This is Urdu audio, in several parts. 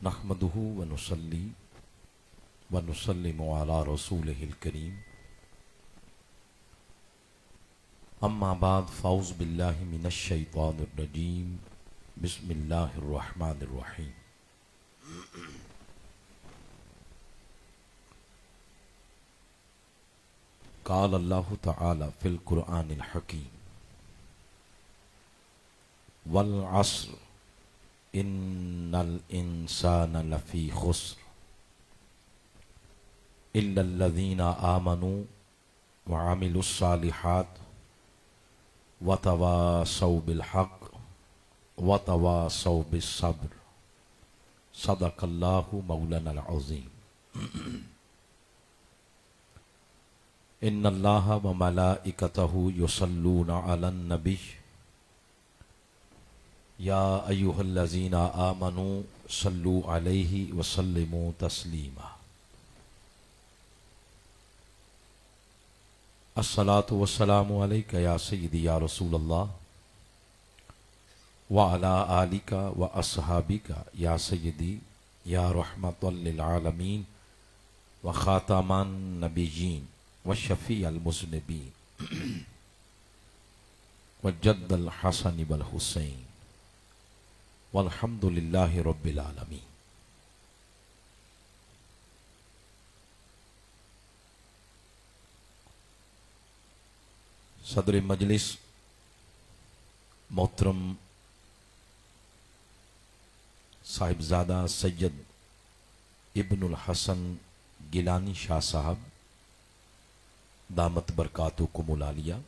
نحمده ونصلي ونسلم على رسوله الكريم اما بعد فاعوذ بالله من الشيطان الرجيم بسم الله الرحمن الرحيم قال الله تعالى في القرآن الحكيم والعصر ان الانسان لفی خسر الا الذين آمنوا وعملوا الصالحات وتواصوا بالحق وتواصوا بالصبر صدق اللہ مولانا العظیم ان اللہ وملائکتہ یصلون علی النبی یا ایھا الذین آمنوا صلوا علیہ وسلموا تسلیما الصلاۃ والسلام علیک یا سیدی یا رسول اللہ وعلی آلک واصحابک یا سیدی یا رحمۃ للعالمین وخاتم النبیین وشفیع المذنبین وجد الحسن والحسین والحمد للہ رب العالمین۔ صدر مجلس محترم صاحبزادہ سید ابن الحسن گیلانی شاہ صاحب دامت برکاتکم العالیہ،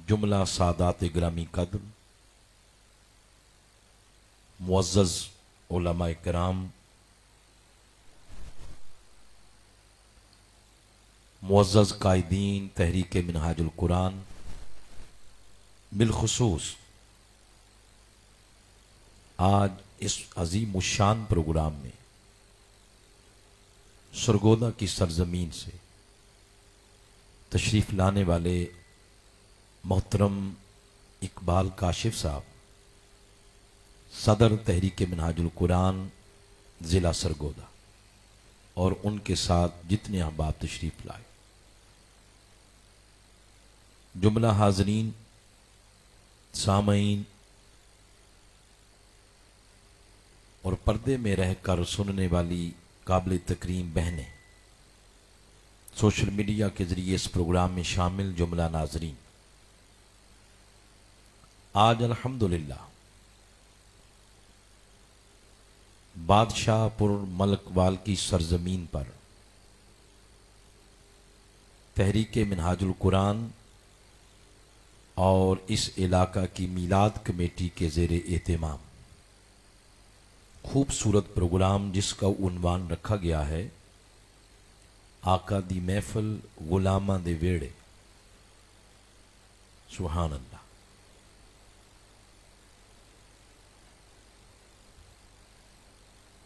جملہ سادات گرامی قدر، معزز علماء کرام، معزز قائدین تحریک منہاج القرآن، بالخصوص آج اس عظیم الشان پروگرام میں سرگودا کی سرزمین سے تشریف لانے والے محترم اقبال کاشف صاحب، صدر تحریک منہاج القرآن ضلع سرگودا، اور ان کے ساتھ جتنے احباب تشریف لائے، جملہ حاضرین، سامعین اور پردے میں رہ کر سننے والی قابل تکریم بہنیں، سوشل میڈیا کے ذریعے اس پروگرام میں شامل جملہ ناظرین، آج الحمدللہ بادشاہ پر ملک وال کی سرزمین پر تحریک منہاج القرآن اور اس علاقہ کی میلاد کمیٹی کے زیر اہتمام خوبصورت پروگرام جس کا عنوان رکھا گیا ہے آقا دی محفل غلاماں دے ویڑے، سبحان اللہ۔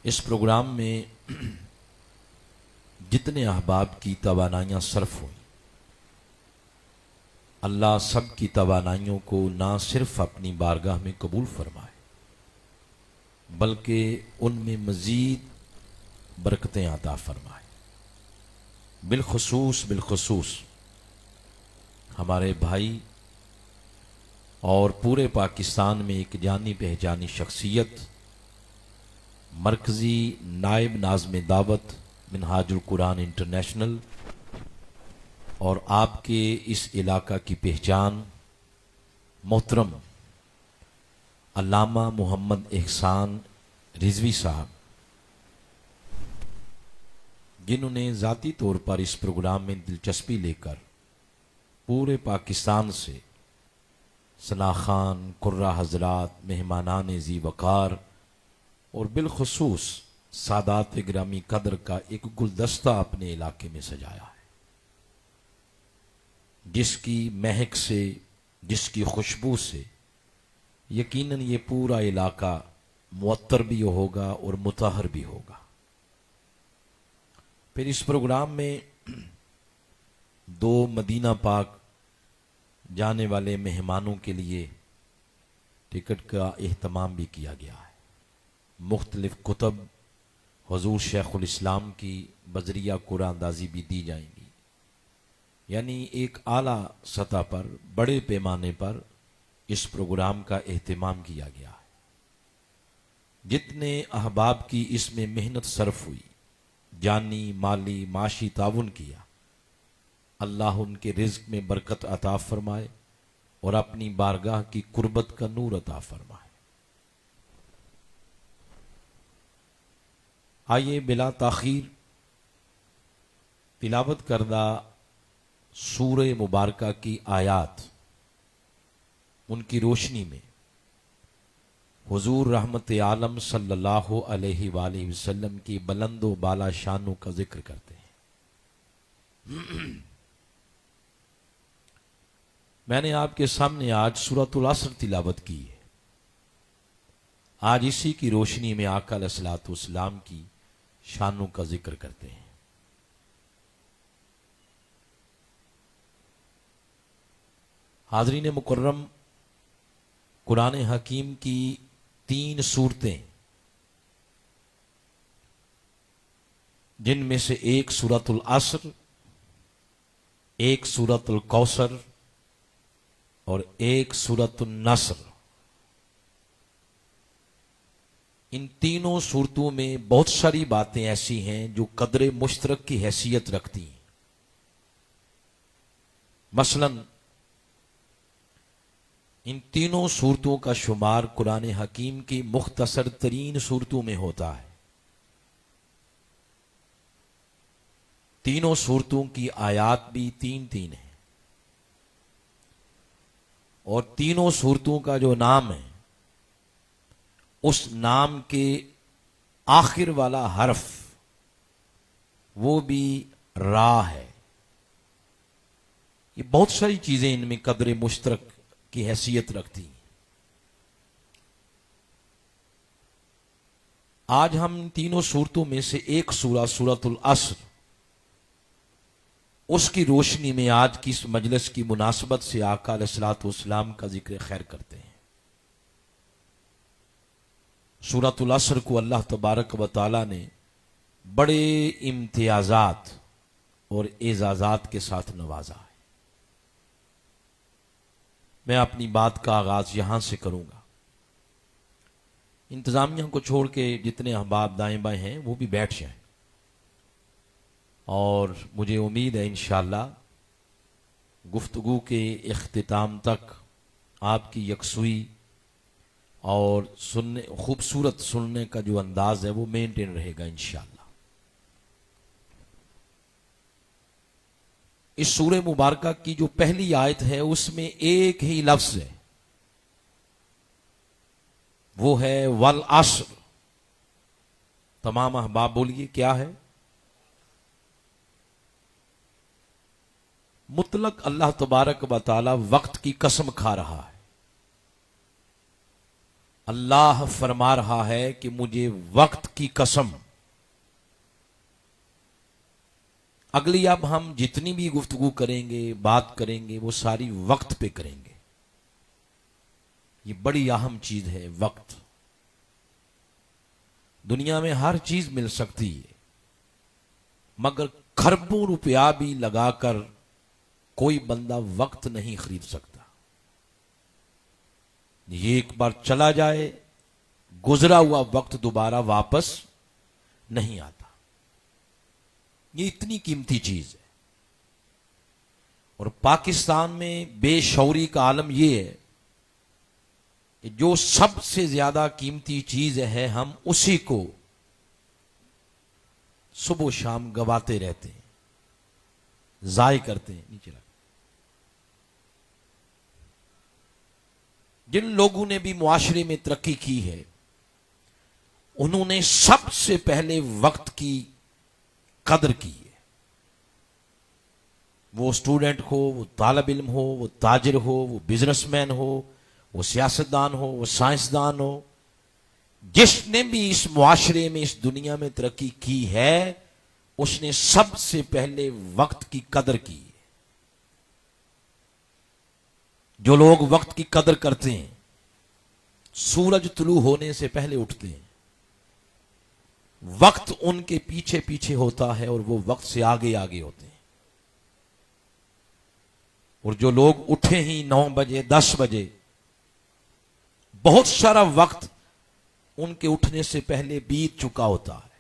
اس پروگرام میں جتنے احباب کی توانائیاں صرف ہوئیں، اللہ سب کی توانائیوں کو نہ صرف اپنی بارگاہ میں قبول فرمائے بلکہ ان میں مزید برکتیں عطا فرمائے۔ بالخصوص ہمارے بھائی اور پورے پاکستان میں ایک جانی پہچانی شخصیت، مرکزی نائب ناظم دعوت منہاج القرآن انٹرنیشنل، اور آپ کے اس علاقہ کی پہچان محترم علامہ محمد احسان رضوی صاحب، جنہوں نے ذاتی طور پر اس پروگرام میں دلچسپی لے کر پورے پاکستان سے ثنا خان، قرہ حضرات، مہمانان ذی وقار اور بالخصوص سادات گرامی قدر کا ایک گلدستہ اپنے علاقے میں سجایا ہے، جس کی مہک سے، جس کی خوشبو سے یقیناً یہ پورا علاقہ معطر بھی ہوگا اور مطہر بھی ہوگا۔ پھر اس پروگرام میں دو مدینہ پاک جانے والے مہمانوں کے لیے ٹکٹ کا اہتمام بھی کیا گیا ہے۔ مختلف کتب حضور شیخ الاسلام کی بذریعہ قرآن اندازی بھی دی جائیں گی، یعنی ایک اعلیٰ سطح پر بڑے پیمانے پر اس پروگرام کا اہتمام کیا گیا ہے۔ جتنے احباب کی اس میں محنت صرف ہوئی، جانی مالی معاشی تعاون کیا، اللہ ان کے رزق میں برکت عطا فرمائے اور اپنی بارگاہ کی قربت کا نور عطا فرمائے۔ آئیے بلا تاخیر تلاوت کردہ سورہ مبارکہ کی آیات، ان کی روشنی میں حضور رحمت عالم صلی اللہ علیہ وآلہ وسلم کی بلند و بالا شانوں کا ذکر کرتے ہیں۔ میں نے آپ کے سامنے آج سورۃ العصر تلاوت کی ہے۔ آج اسی کی روشنی میں آقا علیہ الصلوۃ والسلام کی شانوں کا ذکر کرتے ہیں۔ حاضرین مکرم، قرآن حکیم کی 3 سورتیں، جن میں سے ایک سورۃ العصر، ایک سورۃ الکوثر اور ایک سورۃ النصر، ان تینوں صورتوں میں بہت ساری باتیں ایسی ہیں جو قدر مشترک کی حیثیت رکھتی ہیں۔ مثلا ان تینوں صورتوں کا شمار قرآن حکیم کی مختصر ترین صورتوں میں ہوتا ہے۔ تینوں صورتوں کی آیات بھی 3 ہیں، اور تینوں صورتوں کا جو نام ہے، اس نام کے آخر والا حرف وہ بھی را ہے۔ یہ بہت ساری چیزیں ان میں قدر مشترک کی حیثیت رکھتی ہیں۔ آج ہم ان تینوں صورتوں میں سے ایک سورہ سورۃ العصر، اس کی روشنی میں آج کی اس مجلس کی مناسبت سے آقا علیہ الصلوۃ والسلام کا ذکر خیر کرتے ہیں۔ سورۃ العصر کو اللہ تبارک و تعالی نے بڑے امتیازات اور اعزازات کے ساتھ نوازا ہے۔ میں اپنی بات کا آغاز یہاں سے کروں گا۔ انتظامیہ کو چھوڑ کے جتنے احباب دائیں بائیں ہیں وہ بھی بیٹھ جائیں، اور مجھے امید ہے انشاءاللہ گفتگو کے اختتام تک آپ کی یکسوئی اور خوبصورت سننے کا جو انداز ہے وہ مینٹین رہے گا انشاءاللہ۔ اس سورہ مبارکہ کی جو پہلی آیت ہے اس میں ایک ہی لفظ ہے، وہ ہے والعصر۔ تمام احباب بولیے کیا ہے؟ مطلق اللہ تبارک و تعالی وقت کی قسم کھا رہا ہے۔ اللہ فرما رہا ہے کہ مجھے وقت کی قسم۔ اگلی اب ہم جتنی بھی گفتگو کریں گے، بات کریں گے، وہ ساری وقت پہ کریں گے۔ یہ بڑی اہم چیز ہے وقت۔ دنیا میں ہر چیز مل سکتی ہے، مگر کھربوں روپیہ بھی لگا کر کوئی بندہ وقت نہیں خرید سکتا۔ یہ ایک بار چلا جائے، گزرا ہوا وقت دوبارہ واپس نہیں آتا۔ یہ اتنی قیمتی چیز ہے۔ اور پاکستان میں بے شعوری کا عالم یہ ہے کہ جو سب سے زیادہ قیمتی چیز ہے ہم اسی کو صبح و شام گواتے رہتے ہیں، ضائع کرتے ہیں، نیچے رکھ۔ جن لوگوں نے بھی معاشرے میں ترقی کی ہے، انہوں نے سب سے پہلے وقت کی قدر کی ہے۔ وہ اسٹوڈنٹ ہو، وہ طالب علم ہو، وہ تاجر ہو، وہ بزنس مین ہو، وہ سیاستدان ہو، وہ سائنسدان ہو، جس نے بھی اس معاشرے میں، اس دنیا میں ترقی کی ہے، اس نے سب سے پہلے وقت کی قدر کی ہے۔ جو لوگ وقت کی قدر کرتے ہیں سورج طلوع ہونے سے پہلے اٹھتے ہیں، وقت ان کے پیچھے پیچھے ہوتا ہے اور وہ وقت سے آگے آگے ہوتے ہیں، اور جو لوگ اٹھے ہی 9 بجے 10 بجے، بہت سارا وقت ان کے اٹھنے سے پہلے بیت چکا ہوتا ہے،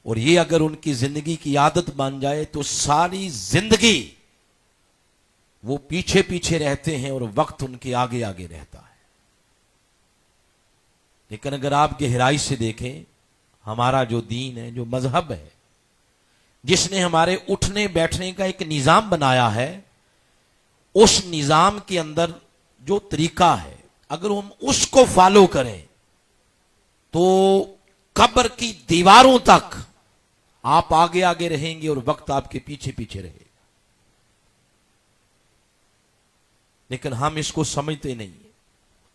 اور یہ اگر ان کی زندگی کی عادت بن جائے تو ساری زندگی وہ پیچھے پیچھے رہتے ہیں اور وقت ان کے آگے آگے رہتا ہے۔ لیکن اگر آپ گہرائی سے دیکھیں، ہمارا جو دین ہے، جو مذہب ہے، جس نے ہمارے اٹھنے بیٹھنے کا ایک نظام بنایا ہے، اس نظام کے اندر جو طریقہ ہے، اگر ہم اس کو فالو کریں تو قبر کی دیواروں تک آپ آگے آگے رہیں گے اور وقت آپ کے پیچھے پیچھے رہے گا۔ لیکن ہم اس کو سمجھتے نہیں ہیں۔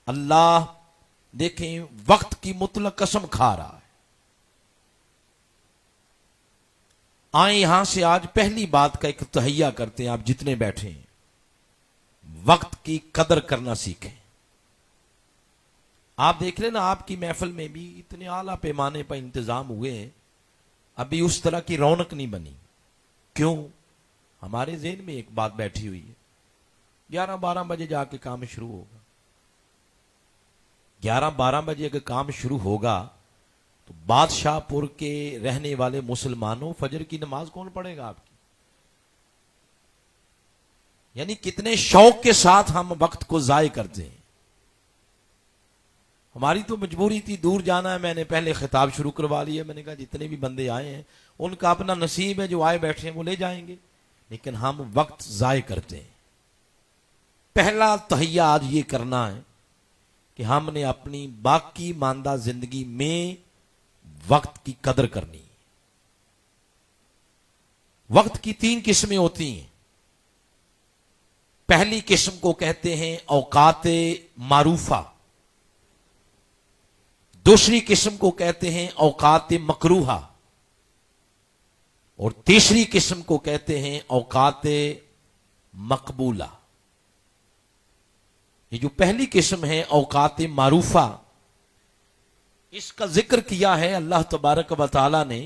اللہ دیکھیں وقت کی مطلق قسم کھا رہا ہے۔ آئیں یہاں سے آج پہلی بات کا ایک تہیہ کرتے ہیں، آپ جتنے بیٹھے ہیں، وقت کی قدر کرنا سیکھیں۔ آپ دیکھ لیں نا، آپ کی محفل میں بھی اتنے اعلیٰ پیمانے پر انتظام ہوئے ہیں، ابھی اس طرح کی رونق نہیں بنی۔ کیوں؟ ہمارے ذہن میں ایک بات بیٹھی ہوئی ہے، 11-12 بجے جا کے کام شروع ہوگا۔ 11-12 بجے اگر کام شروع ہوگا تو بادشاہ پور کے رہنے والے مسلمانوں فجر کی نماز کون پڑھے گا آپ کی؟ یعنی کتنے شوق کے ساتھ ہم وقت کو ضائع کرتے ہیں۔ ہماری تو مجبوری تھی، دور جانا ہے، میں نے پہلے خطاب شروع کروا لیا، میں نے کہا جتنے بھی بندے آئے ہیں ان کا اپنا نصیب ہے، جو آئے بیٹھے ہیں وہ لے جائیں گے، لیکن ہم وقت ضائع کرتے ہیں۔ پہلا تہیہ آج یہ کرنا ہے کہ ہم نے اپنی باقی ماندہ زندگی میں وقت کی قدر کرنی۔ وقت کی 3 قسمیں ہوتی ہیں۔ پہلی قسم کو کہتے ہیں اوقات معروفہ، دوسری قسم کو کہتے ہیں اوقات مکروہہ، اور تیسری قسم کو کہتے ہیں اوقات مقبولہ۔ یہ جو پہلی قسم ہے اوقات معروفہ، اس کا ذکر کیا ہے اللہ تبارک و تعالی نے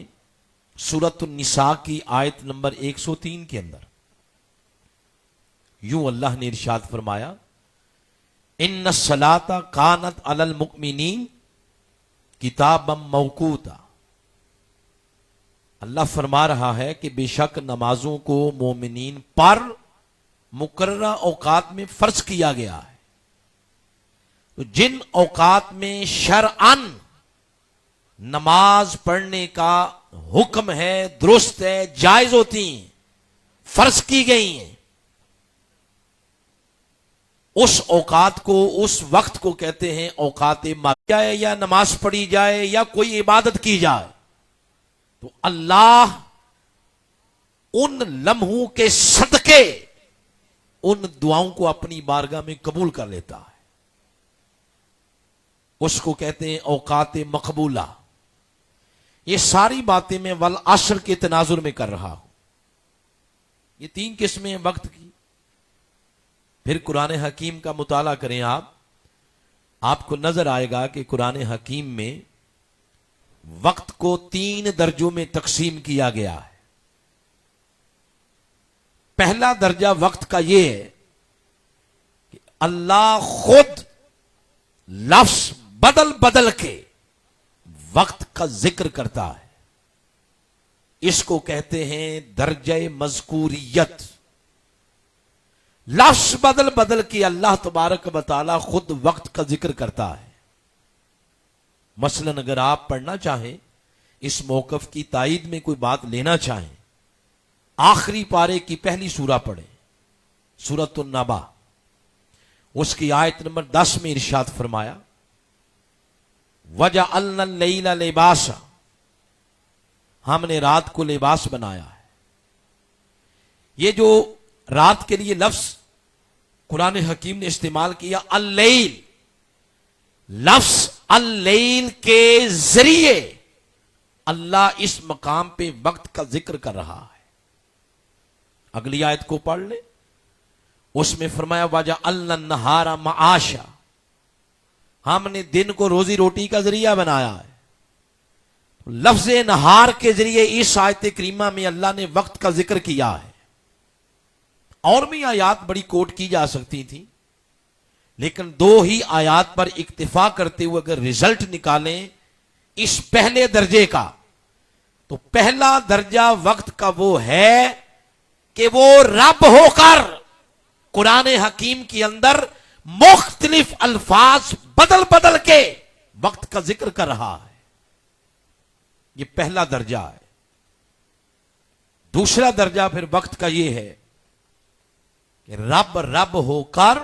سورۃ النساء کی آیت نمبر 103 کے اندر۔ یوں اللہ نے ارشاد فرمایا، ان الصلاۃ کانت علی المؤمنین کتابا موقوتا۔ اللہ فرما رہا ہے کہ بے شک نمازوں کو مومنین پر مقررہ اوقات میں فرض کیا گیا ہے۔ تو جن اوقات میں شرعاً نماز پڑھنے کا حکم ہے، درست ہے، جائز ہوتی ہیں، فرض کی گئی ہیں، اس اوقات کو، اس وقت کو کہتے ہیں اوقات جائے، یا نماز پڑھی جائے یا کوئی عبادت کی جائے تو اللہ ان لمحوں کے صدقے ان دعاؤں کو اپنی بارگاہ میں قبول کر لیتا ہے۔ اس کو کہتے ہیں اوقات مقبولہ۔ یہ ساری باتیں میں والعصر کے تناظر میں کر رہا ہوں۔ یہ 3 قسمیں وقت کی۔ پھر قرآن حکیم کا مطالعہ کریں آپ کو نظر آئے گا کہ قرآن حکیم میں وقت کو 3 درجوں میں تقسیم کیا گیا ہے۔ پہلا درجہ وقت کا یہ ہے کہ اللہ خود لفظ بدل بدل کے وقت کا ذکر کرتا ہے۔ اس کو کہتے ہیں درجہ مذکوریت۔ لفظ بدل بدل کے اللہ تبارک و تعالی خود وقت کا ذکر کرتا ہے۔ مثلا اگر آپ پڑھنا چاہیں، اس موقف کی تائید میں کوئی بات لینا چاہیں، آخری پارے کی پہلی سورہ پڑھیں، سورۃ النبا، اس کی آیت نمبر 10 میں ارشاد فرمایا، وَجَعَلْنَا اللَّيْلَ لِبَاسًا، ہم نے رات کو لباس بنایا ہے۔ یہ جو رات کے لیے لفظ قرآن حکیم نے استعمال کیا اللیل، لفظ اللیل کے ذریعے اللہ اس مقام پہ وقت کا ذکر کر رہا ہے۔ اگلی آیت کو پڑھ لیں، اس میں فرمایا وَجَعَلْنَا النَّهَارَ مَعَاشًا، ہم نے دن کو روزی روٹی کا ذریعہ بنایا ہے. لفظ نہار کے ذریعے اس آیت کریمہ میں اللہ نے وقت کا ذکر کیا ہے. اور بھی آیات بڑی کوٹ کی جا سکتی تھی، لیکن دو ہی آیات پر اکتفا کرتے ہوئے اگر رزلٹ نکالیں اس پہلے درجے کا، تو پہلا درجہ وقت کا وہ ہے کہ وہ رب ہو کر قرآن حکیم کے اندر مختلف الفاظ بدل بدل کے وقت کا ذکر کر رہا ہے. یہ پہلا درجہ ہے. دوسرا درجہ پھر وقت کا یہ ہے کہ رب رب ہو کر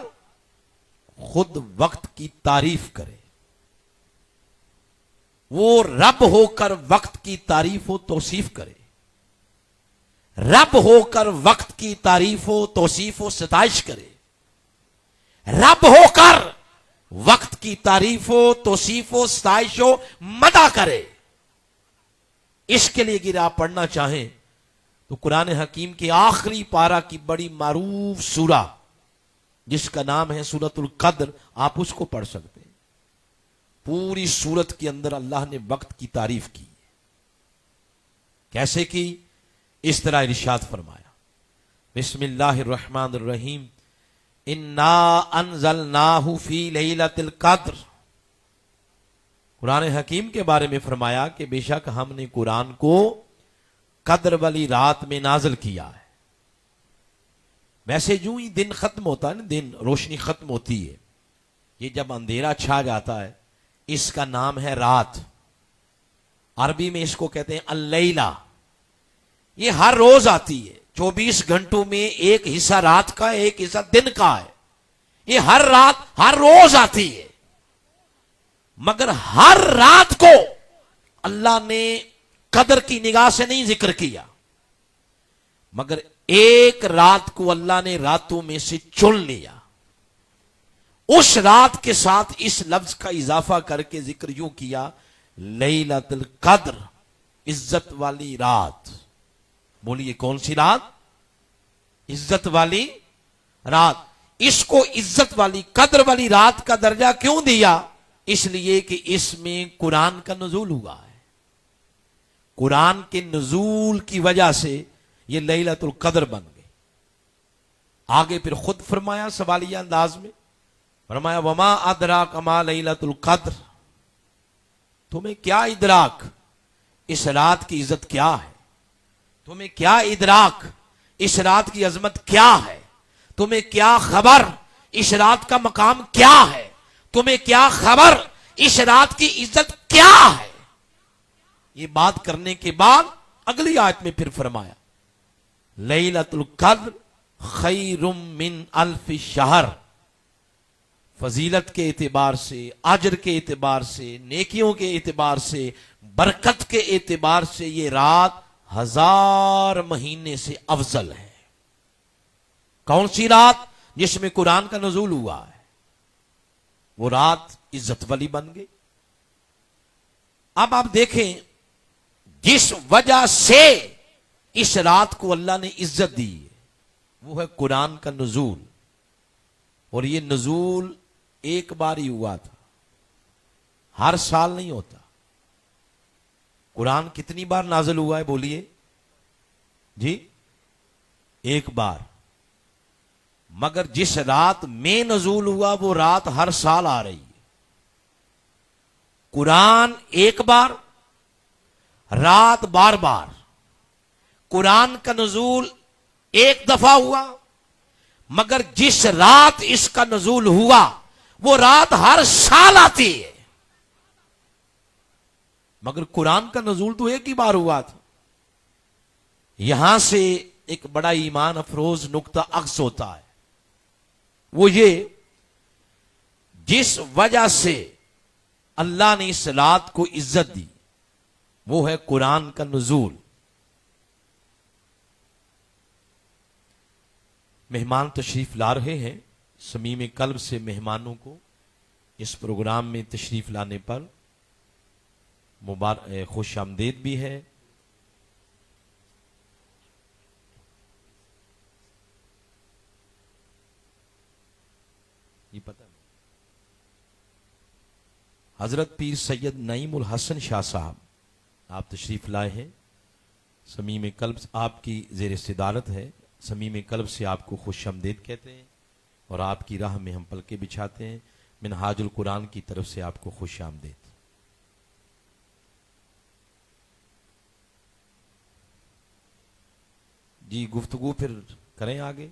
خود وقت کی تعریف کرے. وہ رب ہو کر وقت کی تعریف و توصیف کرے. رب ہو کر وقت کی تعریف و توصیف و ستائش کرے. رب ہو کر وقت کی تعریف و توصیف و ستائش و مدح کرے. اس کے لیے اگر آپ پڑھنا چاہیں تو قرآن حکیم کے آخری پارہ کی بڑی معروف سورہ جس کا نام ہے سورۃ القدر، آپ اس کو پڑھ سکتے ہیں. پوری سورت کے اندر اللہ نے وقت کی تعریف کی. کیسے کی؟ اس طرح ارشاد فرمایا، بسم اللہ الرحمن الرحیم، انا انزلناہ فی لیلۃ القدر. قرآن حکیم کے بارے میں فرمایا کہ بے شک ہم نے قرآن کو قدر والی رات میں نازل کیا ہے. ویسے جو ہی دن ختم ہوتا ہے نا، دن روشنی ختم ہوتی ہے، یہ جب اندھیرا چھا جاتا ہے اس کا نام ہے رات. عربی میں اس کو کہتے ہیں اللیلہ. یہ ہر روز آتی ہے، 24 گھنٹوں میں ایک حصہ رات کا ہے، ایک حصہ دن کا ہے. یہ ہر رات ہر روز آتی ہے، مگر ہر رات کو اللہ نے قدر کی نگاہ سے نہیں ذکر کیا، مگر ایک رات کو اللہ نے راتوں میں سے چن لیا. اس رات کے ساتھ اس لفظ کا اضافہ کر کے ذکر یوں کیا، لیلۃ القدر، عزت والی رات. بولیے کون سی رات؟ عزت والی رات. اس کو عزت والی قدر والی رات کا درجہ کیوں دیا؟ اس لیے کہ اس میں قرآن کا نزول ہوا ہے. قرآن کے نزول کی وجہ سے یہ لیلۃ القدر بن گئی. آگے پھر خود فرمایا سوالیہ انداز میں، فرمایا وما ادراک ما لیلۃ القدر، تمہیں کیا ادراک اس رات کی عزت کیا ہے؟ تمہیں کیا ادراک اس رات کی عظمت کیا ہے؟ تمہیں کیا خبر اس رات کا مقام کیا ہے؟ تمہیں کیا خبر اس رات کی عزت کیا ہے؟ یہ بات کرنے کے بعد اگلی آیت میں پھر فرمایا لیلۃ القدر خیر من الف شہر. فضیلت کے اعتبار سے، اجر کے اعتبار سے، نیکیوں کے اعتبار سے، برکت کے اعتبار سے یہ رات 1000 مہینے سے افضل ہے. کون سی رات؟ جس میں قرآن کا نزول ہوا ہے. وہ رات عزت والی بن گئی. اب آپ دیکھیں جس وجہ سے اس رات کو اللہ نے عزت دی ہے وہ ہے قرآن کا نزول. اور یہ نزول ایک بار ہی ہوا تھا، ہر سال نہیں ہوتا. قرآن کتنی بار نازل ہوا ہے بولیے جی؟ ایک بار. مگر جس رات میں نزول ہوا وہ رات ہر سال آ رہی ہے. قرآن ایک بار، رات بار بار. قرآن کا نزول ایک دفعہ ہوا، مگر جس رات اس کا نزول ہوا وہ رات ہر سال آتی ہے. مگر قرآن کا نزول تو ایک ہی بار ہوا تھا. یہاں سے ایک بڑا ایمان افروز نقطہ عکس ہوتا ہے، وہ یہ جس وجہ سے اللہ نے اس رات کو عزت دی وہ ہے قرآن کا نزول. مہمان تشریف لا رہے ہیں. صمیم قلب سے مہمانوں کو اس پروگرام میں تشریف لانے پر خوش آمدید بھی ہے. یہ پتہ نہیں حضرت پیر سید نعیم الحسن شاہ صاحب آپ تشریف لائے ہیں، صمیم قلب آپ کی زیر صدارت ہے، صمیم قلب سے آپ کو خوش آمدید کہتے ہیں اور آپ کی راہ میں ہم پلکیں بچھاتے ہیں۔ منہاج القرآن کی طرف سے آپ کو خوش آمدید۔ جی گفتگو پھر کریں آگے،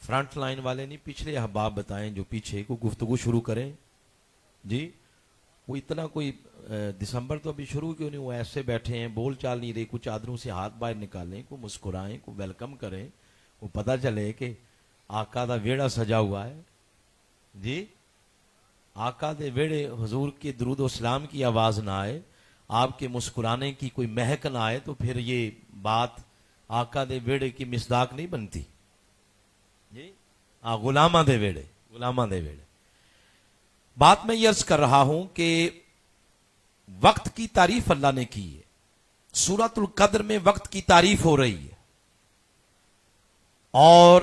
فرنٹ لائن والے نہیں، پچھلے احباب بتائیں جو پیچھے کو گفتگو شروع کریں۔ جی وہ اتنا کوئی دسمبر تو ابھی شروع کیوں نہیں، وہ ایسے بیٹھے ہیں، بول چال نہیں رہے، کچھ چادروں سے ہاتھ باہر نکالیں، کو مسکرائیں، کو ویلکم کریں، وہ پتہ چلے کہ آقا دا ویڑا سجا ہوا ہے۔ جی آقا دے ویڑے حضور کے درود و سلام کی آواز نہ آئے، آپ کے مسکرانے کی کوئی مہک نہ آئے تو پھر یہ بات آقا دے ویڑے کی مصداق نہیں بنتی۔ جی غلامہ دے ویڑے، غلامہ دے ویڑے۔ بات میں یہ عرض کر رہا ہوں کہ وقت کی تعریف اللہ نے کی ہے، سورۃ القدر میں وقت کی تعریف ہو رہی ہے، اور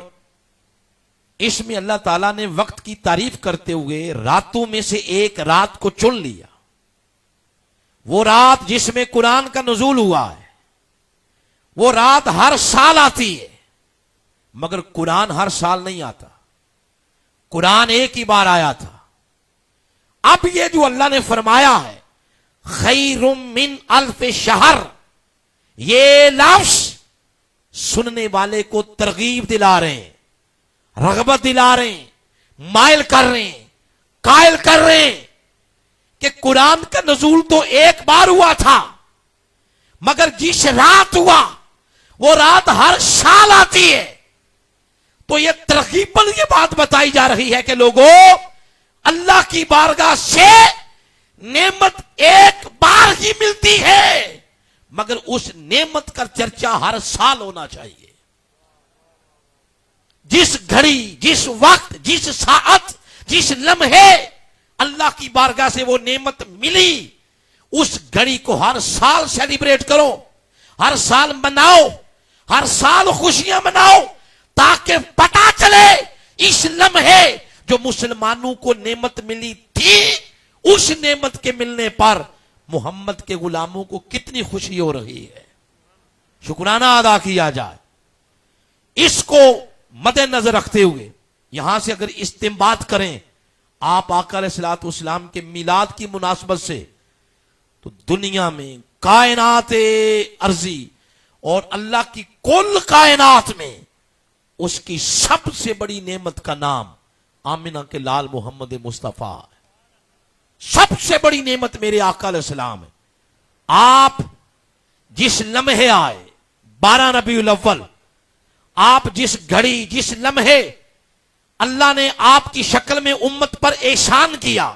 اس میں اللہ تعالیٰ نے وقت کی تعریف کرتے ہوئے راتوں میں سے ایک رات کو چن لیا، وہ رات جس میں قرآن کا نزول ہوا ہے۔ وہ رات ہر سال آتی ہے مگر قرآن ہر سال نہیں آتا، قرآن ایک ہی بار آیا تھا۔ اب یہ جو اللہ نے فرمایا ہے خیر من الف شہر، یہ لفظ سننے والے کو ترغیب دلا رہے ہیں، رغبت دلا رہے ہیں، مائل کر رہے ہیں، قائل کر رہے ہیں کہ قرآن کا نزول تو ایک بار ہوا تھا مگر جس رات ہوا وہ رات ہر سال آتی ہے۔ تو یہ ترغیباً یہ بات بتائی جا رہی ہے کہ لوگوں، اللہ کی بارگاہ سے نعمت ایک بار ہی ملتی ہے مگر اس نعمت کا چرچا ہر سال ہونا چاہیے۔ جس گھڑی، جس وقت، جس ساعت، جس لمحے اللہ کی بارگاہ سے وہ نعمت ملی، اس گھڑی کو ہر سال سیلیبریٹ کرو، ہر سال مناؤ، ہر سال خوشیاں مناؤ، تاکہ پتہ چلے اس لمحے جو مسلمانوں کو نعمت ملی تھی، اس نعمت کے ملنے پر محمد کے غلاموں کو کتنی خوشی ہو رہی ہے، شکرانہ ادا کیا جائے۔ اس کو مد نظر رکھتے ہوئے یہاں سے اگر استنباط کریں آپ آقا علیہ الصلوۃ والسلام کے میلاد کی مناسبت سے، تو دنیا میں کائنات ارضی اور اللہ کی کل کائنات میں اس کی سب سے بڑی نعمت کا نام آمنہ کے لال محمد مصطفیٰ ہے۔ سب سے بڑی نعمت میرے آقا علیہ السلام ہے۔ آپ جس لمحے آئے 12 ربیع الاول، آپ جس گھڑی، جس لمحے اللہ نے آپ کی شکل میں امت پر احسان کیا،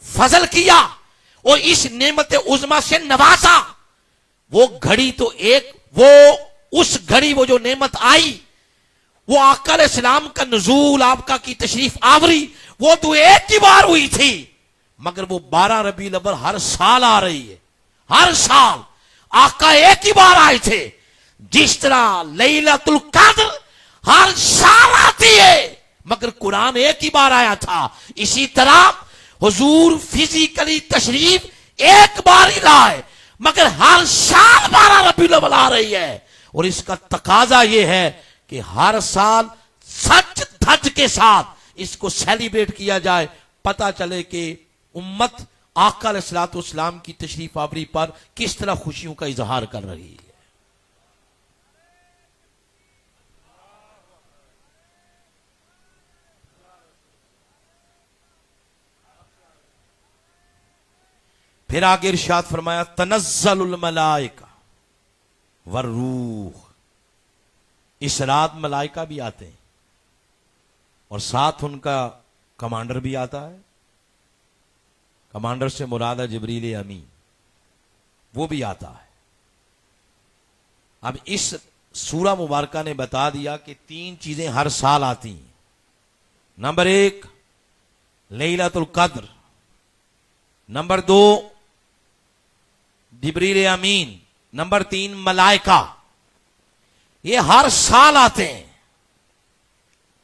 فضل کیا اور اس نعمت عظمیٰ سے نوازا، وہ گھڑی تو ایک، وہ اس گھڑی وہ جو نعمت آئی، وہ آقا علیہ السلام کا نزول، آپ کا کی تشریف آوری، وہ تو ایک ہی بار ہوئی تھی مگر وہ 12 ربیع الاول ہر سال آ رہی ہے۔ ہر سال آقا ایک ہی بار آئے تھے، جس طرح لیلۃ القدر ہر سال آتی ہے مگر قرآن ایک ہی بار آیا تھا، اسی طرح حضور فزیکلی تشریف ایک بار ہی لائے مگر ہر سال 12 ربیع الاول آ رہی ہے، اور اس کا تقاضا یہ ہے کہ ہر سال سچ دھج کے ساتھ اس کو سیلیبریٹ کیا جائے، پتہ چلے کہ امت آقا علیہ الصلوۃ والسلام کی تشریف آوری پر کس طرح خوشیوں کا اظہار کر رہی ہے۔ پھر آگے ارشاد فرمایا تنزل الملائکہ والروح، اس رات ملائکہ بھی آتے ہیں اور ساتھ ان کا کمانڈر بھی آتا ہے۔ کمانڈر سے مراد ہے جبریل امین، وہ بھی آتا ہے۔ اب اس سورہ مبارکہ نے بتا دیا کہ 3 چیزیں ہر سال آتی ہیں۔ نمبر 1 لیلۃ القدر، نمبر 2 جبریل امین، نمبر 3 ملائکہ، یہ ہر سال آتے ہیں۔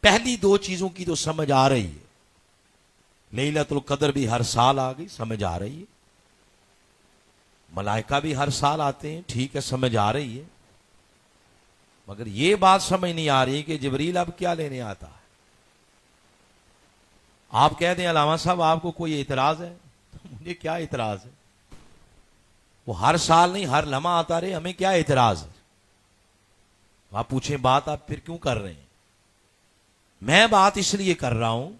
پہلی 2 چیزوں کی تو سمجھ آ رہی ہے، لیلۃ القدر بھی ہر سال آ گئی، سمجھ آ رہی ہے۔ ملائکہ بھی ہر سال آتے ہیں، ٹھیک ہے، سمجھ آ رہی ہے۔ مگر یہ بات سمجھ نہیں آ رہی کہ جبریل اب کیا لینے آتا ہے۔ آپ کہہ دیں علامہ صاحب آپ کو کوئی اعتراض ہے؟ مجھے کیا اعتراض ہے؟ وہ ہر سال نہیں ہر لمحہ آتا رہے، ہمیں کیا اعتراض ہے؟ آپ پوچھیں بات آپ پھر کیوں کر رہے ہیں؟ میں بات اس لیے کر رہا ہوں،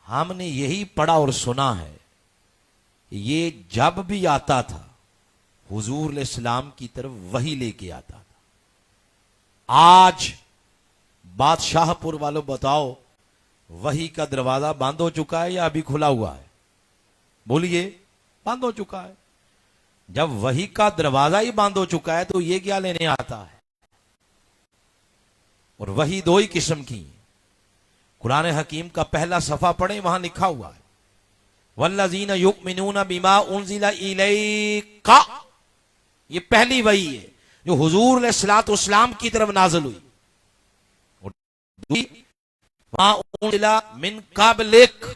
ہم نے یہی پڑھا اور سنا ہے کہ یہ جب بھی آتا تھا حضور علیہ السلام کی طرف وہی لے کے آتا تھا۔ آج بادشاہ پور والوں بتاؤ، وہی کا دروازہ بند ہو چکا ہے یا ابھی کھلا ہوا ہے؟ بولیے، بند ہو چکا ہے۔ جب وہی کا دروازہ ہی بند ہو چکا ہے تو یہ کیا لینے آتا ہے؟ اور وہی دو ہی قسم کی ہیں۔ قرآن حکیم کا پہلا صفحہ پڑھیں، وہاں لکھا ہوا ہے والذین یؤمنون بما انزل الیک، یہ پہلی وحی ہے جو حضور علیہ الصلوۃ والسلام کی طرف نازل ہوئی، اور دوسری ما انزل من قبلک،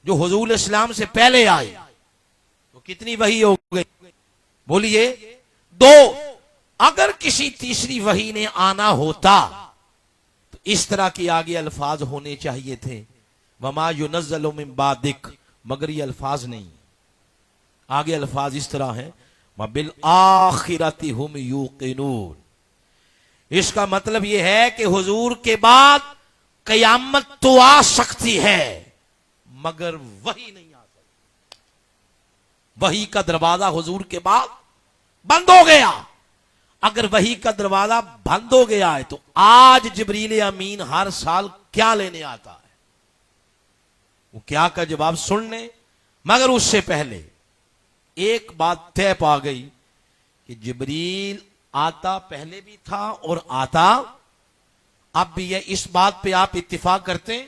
جو حضور علیہ السلام سے پہلے آئی۔ تو کتنی وحی ہو گئی؟ بولیے، دو۔ اگر کسی تیسری وحی نے آنا ہوتا تو اس طرح کے آگے الفاظ ہونے چاہیے تھے، وما ينزل من بعدک، مگر یہ الفاظ نہیں۔ آگے الفاظ اس طرح ہیں وبالآخرۃ ھم یوقنون۔ اس کا مطلب یہ ہے کہ حضور کے بعد قیامت تو آ سکتی ہے مگر وحی نہیں آ سکتی۔ وحی کا دروازہ حضور کے بعد بند ہو گیا۔ اگر وحی کا دروازہ بند ہو گیا ہے تو آج جبریل امین ہر سال کیا لینے آتا ہے؟ وہ کیا کا جواب سن لیں، مگر اس سے پہلے ایک بات طے پا گئی کہ جبریل آتا پہلے بھی تھا اور آتا اب بھی ہے۔ اس بات پہ آپ اتفاق کرتے ہیں؟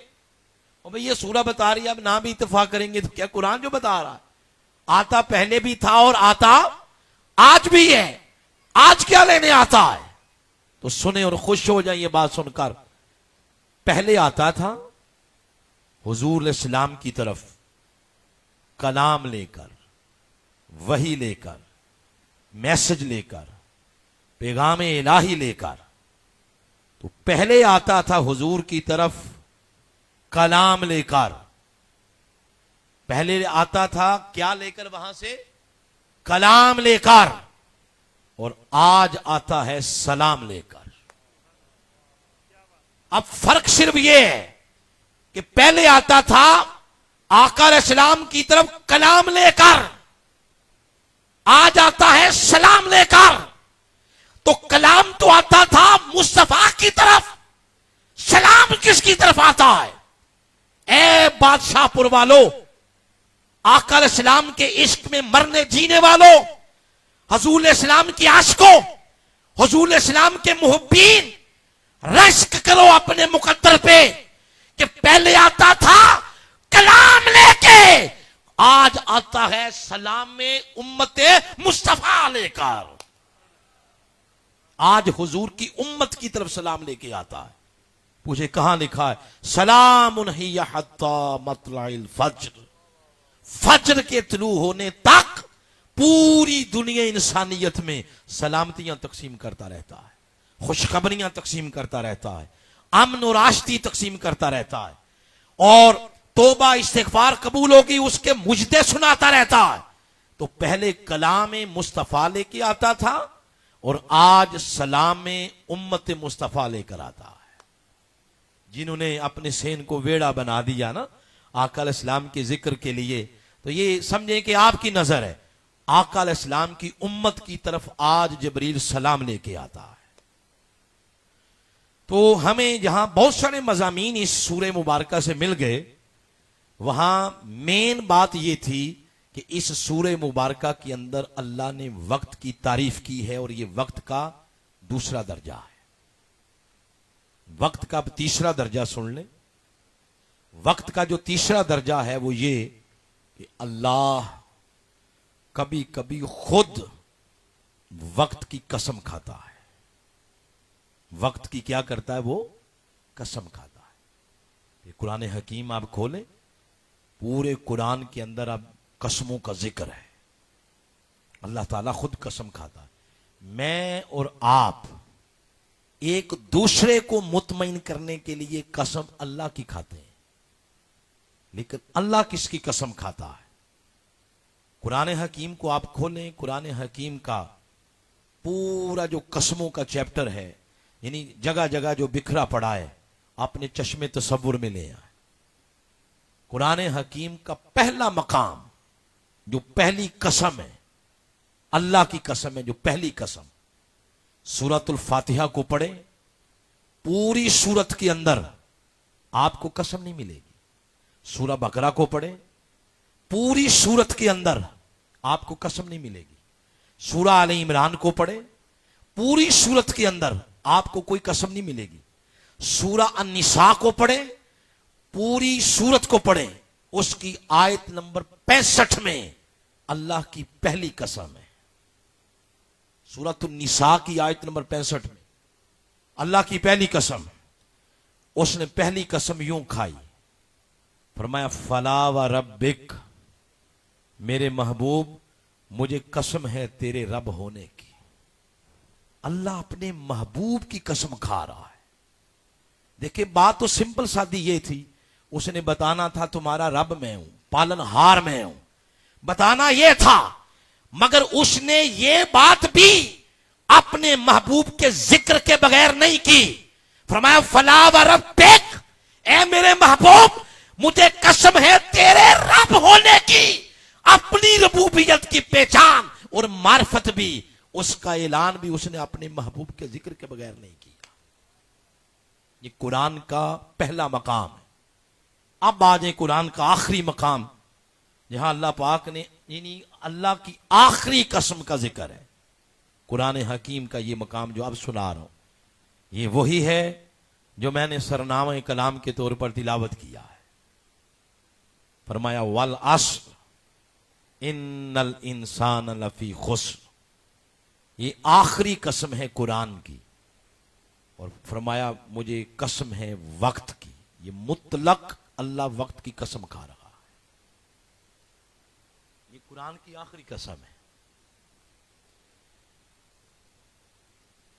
اور بھئی یہ سورہ بتا رہی ہے، اب نہ بھی اتفاق کریں گے تو کیا قرآن جو بتا رہا ہے؟ آتا پہلے بھی تھا اور آتا آج بھی ہے۔ آج کیا لینے آتا ہے؟ تو سنیں اور خوش ہو جائیں یہ بات سن کر۔ پہلے آتا تھا حضور علیہ السلام کی طرف کلام لے کر، وحی لے کر، میسج لے کر، پیغام الہی لے کر۔ تو پہلے آتا تھا حضور کی طرف کلام لے کر، پہلے آتا تھا کیا لے کر؟ وہاں سے کلام لے کر، اور آج آتا ہے سلام لے کر۔ اب فرق صرف یہ ہے کہ پہلے آتا تھا آقا علیہ السلام کی طرف کلام لے کر، آج آتا ہے سلام لے کر۔ تو کلام تو آتا تھا مصطفیٰ کی طرف، سلام کس کی طرف آتا ہے؟ اے بادشاہ پور والو، آقا علیہ السلام کے عشق میں مرنے جینے والوں، حضور علیہ السلام کی عاشقوں، حضور علیہ السلام کے محبین، رشک کرو اپنے مقدر پہ کہ پہلے آتا تھا کلام لے کے، آج آتا ہے سلام میں امت مصطفیٰ لے کر۔ آج حضور کی امت کی طرف سلام لے کے آتا ہے۔ پوچھے کہاں لکھا ہے؟ سلام ہی حتی مطلع الفجر، فجر کے طلوع ہونے تک پوری دنیا انسانیت میں سلامتیاں تقسیم کرتا رہتا ہے، خوشخبریاں تقسیم کرتا رہتا ہے، امن و راشتی تقسیم کرتا رہتا ہے، اور توبہ استغفار قبول ہوگی اس کے مجدے سناتا رہتا ہے۔ تو پہلے کلام مصطفیٰ لے کے آتا تھا اور آج سلام امت مصطفیٰ لے کر آتا ہے۔ جنہوں نے اپنے سین کو ویڑا بنا دیا نا آقا علیہ السلام کے ذکر کے لیے، تو یہ سمجھیں کہ آپ کی نظر ہے آقا علیہ السلام کی امت کی طرف آج جبریل سلام لے کے آتا ہے۔ تو ہمیں جہاں بہت سارے مضامین اس سورہ مبارکہ سے مل گئے، وہاں مین بات یہ تھی کہ اس سورہ مبارکہ کے اندر اللہ نے وقت کی تعریف کی ہے، اور یہ وقت کا دوسرا درجہ ہے۔ وقت کا تیسرا درجہ سن لیں۔ وقت کا جو تیسرا درجہ ہے وہ یہ کہ اللہ کبھی کبھی خود وقت کی قسم کھاتا ہے۔ وقت کی کیا کرتا ہے؟ وہ قسم کھاتا ہے۔ یہ قرآن حکیم آپ کھولیں، پورے قرآن کے اندر اب قسموں کا ذکر ہے. اللہ تعالیٰ خود قسم کھاتا ہے. میں اور آپ ایک دوسرے کو مطمئن کرنے کے لیے قسم اللہ کی کھاتے ہیں، لیکن اللہ کس کی قسم کھاتا ہے؟ قرآن حکیم کو آپ کھولیں، قرآن حکیم کا پورا جو قسموں کا چیپٹر ہے، یعنی جگہ جگہ جو بکھرا پڑا ہے، اپنے چشمے تصور میں لے آئیں. قرآن حکیم کا پہلا مقام جو پہلی قسم ہے، اللہ کی قسم ہے، جو پہلی قسم، سورۃ الفاتحہ کو پڑھیں. پوری سورت کے اندر آپ کو قسم نہیں ملے گی. سورہ بقرہ کو پڑھیں، پوری سورت کے اندر آپ کو قسم نہیں ملے گی. سورہ آل عمران کو پڑھیں، پوری سورت کے اندر آپ کو کوئی قسم نہیں ملے گی. سورہ النساء کو پڑھیں، پوری سورت کو پڑھیں، اس کی آیت نمبر 65 میں اللہ کی پہلی قسم ہے. سورۃ النساء کی آیت نمبر 65 میں اللہ کی پہلی قسم. اس نے پہلی قسم یوں کھائی، فرمایا فلا و ربک، میرے محبوب مجھے قسم ہے تیرے رب ہونے کی. اللہ اپنے محبوب کی قسم کھا رہا ہے. دیکھیں بات تو سمپل سادی یہ تھی، اس نے بتانا تھا تمہارا رب میں ہوں، پالن ہار میں ہوں، بتانا یہ تھا، مگر اس نے یہ بات بھی اپنے محبوب کے ذکر کے بغیر نہیں کی. فرمایا فلا و ربک، اے میرے محبوب مجھے قسم ہے تیرے رب ہونے کی. اپنی ربوبیت کی پہچان اور معرفت بھی، اس کا اعلان بھی اس نے اپنے محبوب کے ذکر کے بغیر نہیں کیا. یہ قرآن کا پہلا مقام ہے. اب آ جائیں قرآن کا آخری مقام، جہاں اللہ پاک نے یعنی اللہ کی آخری قسم کا ذکر ہے. قرآن حکیم کا یہ مقام جو اب سنا رہا ہوں، یہ وہی ہے جو میں نے سرنامہ کلام کے طور پر تلاوت کیا ہے. فرمایا والعصر ان الانسان لفی خسر. یہ آخری قسم ہے قرآن کی. اور فرمایا مجھے قسم ہے وقت کی. یہ مطلق اللہ وقت کی قسم کھا رہا ہے. یہ قرآن کی آخری قسم ہے.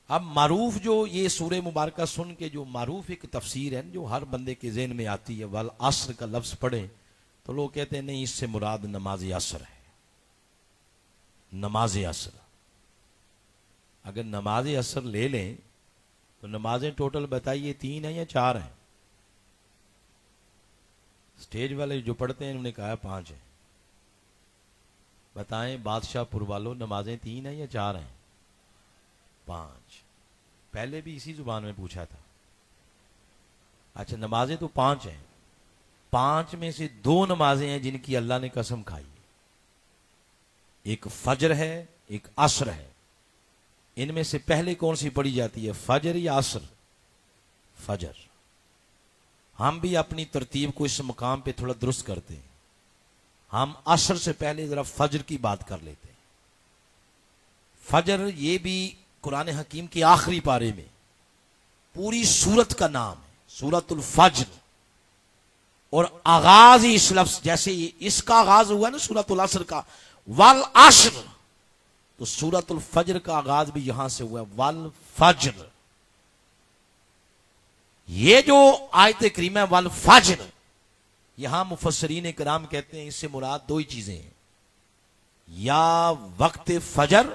اب معروف جو یہ سورہ مبارکہ سن کے جو معروف ایک تفسیر ہے جو ہر بندے کے ذہن میں آتی ہے، والعصر کا لفظ پڑھیں تو لوگ کہتے ہیں نہیں، اس سے مراد نماز عصر ہے. نماز عصر، اگر نماز عصر لے لیں تو نمازیں ٹوٹل بتائیے 3 ہیں یا 4 ہیں؟ سٹیج والے جو پڑھتے ہیں انہوں نے کہا 5 ہیں. بتائیں بادشاہ پور والوں، نمازیں 3 ہیں یا 4 ہیں؟ 5. پہلے بھی اسی زبان میں پوچھا تھا. اچھا نمازیں تو 5 ہیں. 5 میں سے 2 نمازیں ہیں جن کی اللہ نے قسم کھائی. ایک فجر ہے، ایک عصر ہے. ان میں سے پہلے کون سی پڑھی جاتی ہے، فجر یا عصر؟ فجر. ہم بھی اپنی ترتیب کو اس مقام پہ تھوڑا درست کرتے ہیں. ہم عصر سے پہلے ذرا فجر کی بات کر لیتے ہیں. فجر یہ بھی قرآن حکیم کی آخری پارے میں پوری سورت کا نام ہے، سورۃ الفجر. اور آغاز ہی اس لفظ، جیسے اس کا آغاز ہوا نا سورۃ العصر کا، والعصر، تو سورۃ الفجر کا آغاز بھی یہاں سے ہوا ہے، والفجر. یہ جو آیت کریمہ والفجر، یہاں مفسرین کرام کہتے ہیں اس سے مراد 2 ہی چیزیں ہیں، یا وقت فجر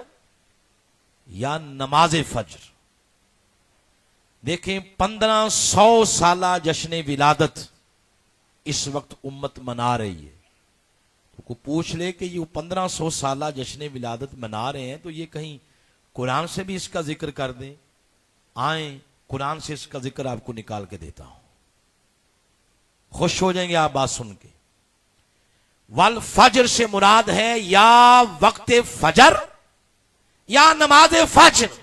یا نماز فجر. دیکھیں 1500 سالہ جشن ولادت اس وقت امت منا رہی ہے. تو کو پوچھ لے کہ یہ 1500 سالہ جشن ولادت منا رہے ہیں تو یہ کہیں قرآن سے بھی اس کا ذکر کر دیں. آئیں قرآن سے اس کا ذکر آپ کو نکال کے دیتا ہوں، خوش ہو جائیں گے آپ بات سن کے. والفجر سے مراد ہے یا وقت فجر یا نماز فجر.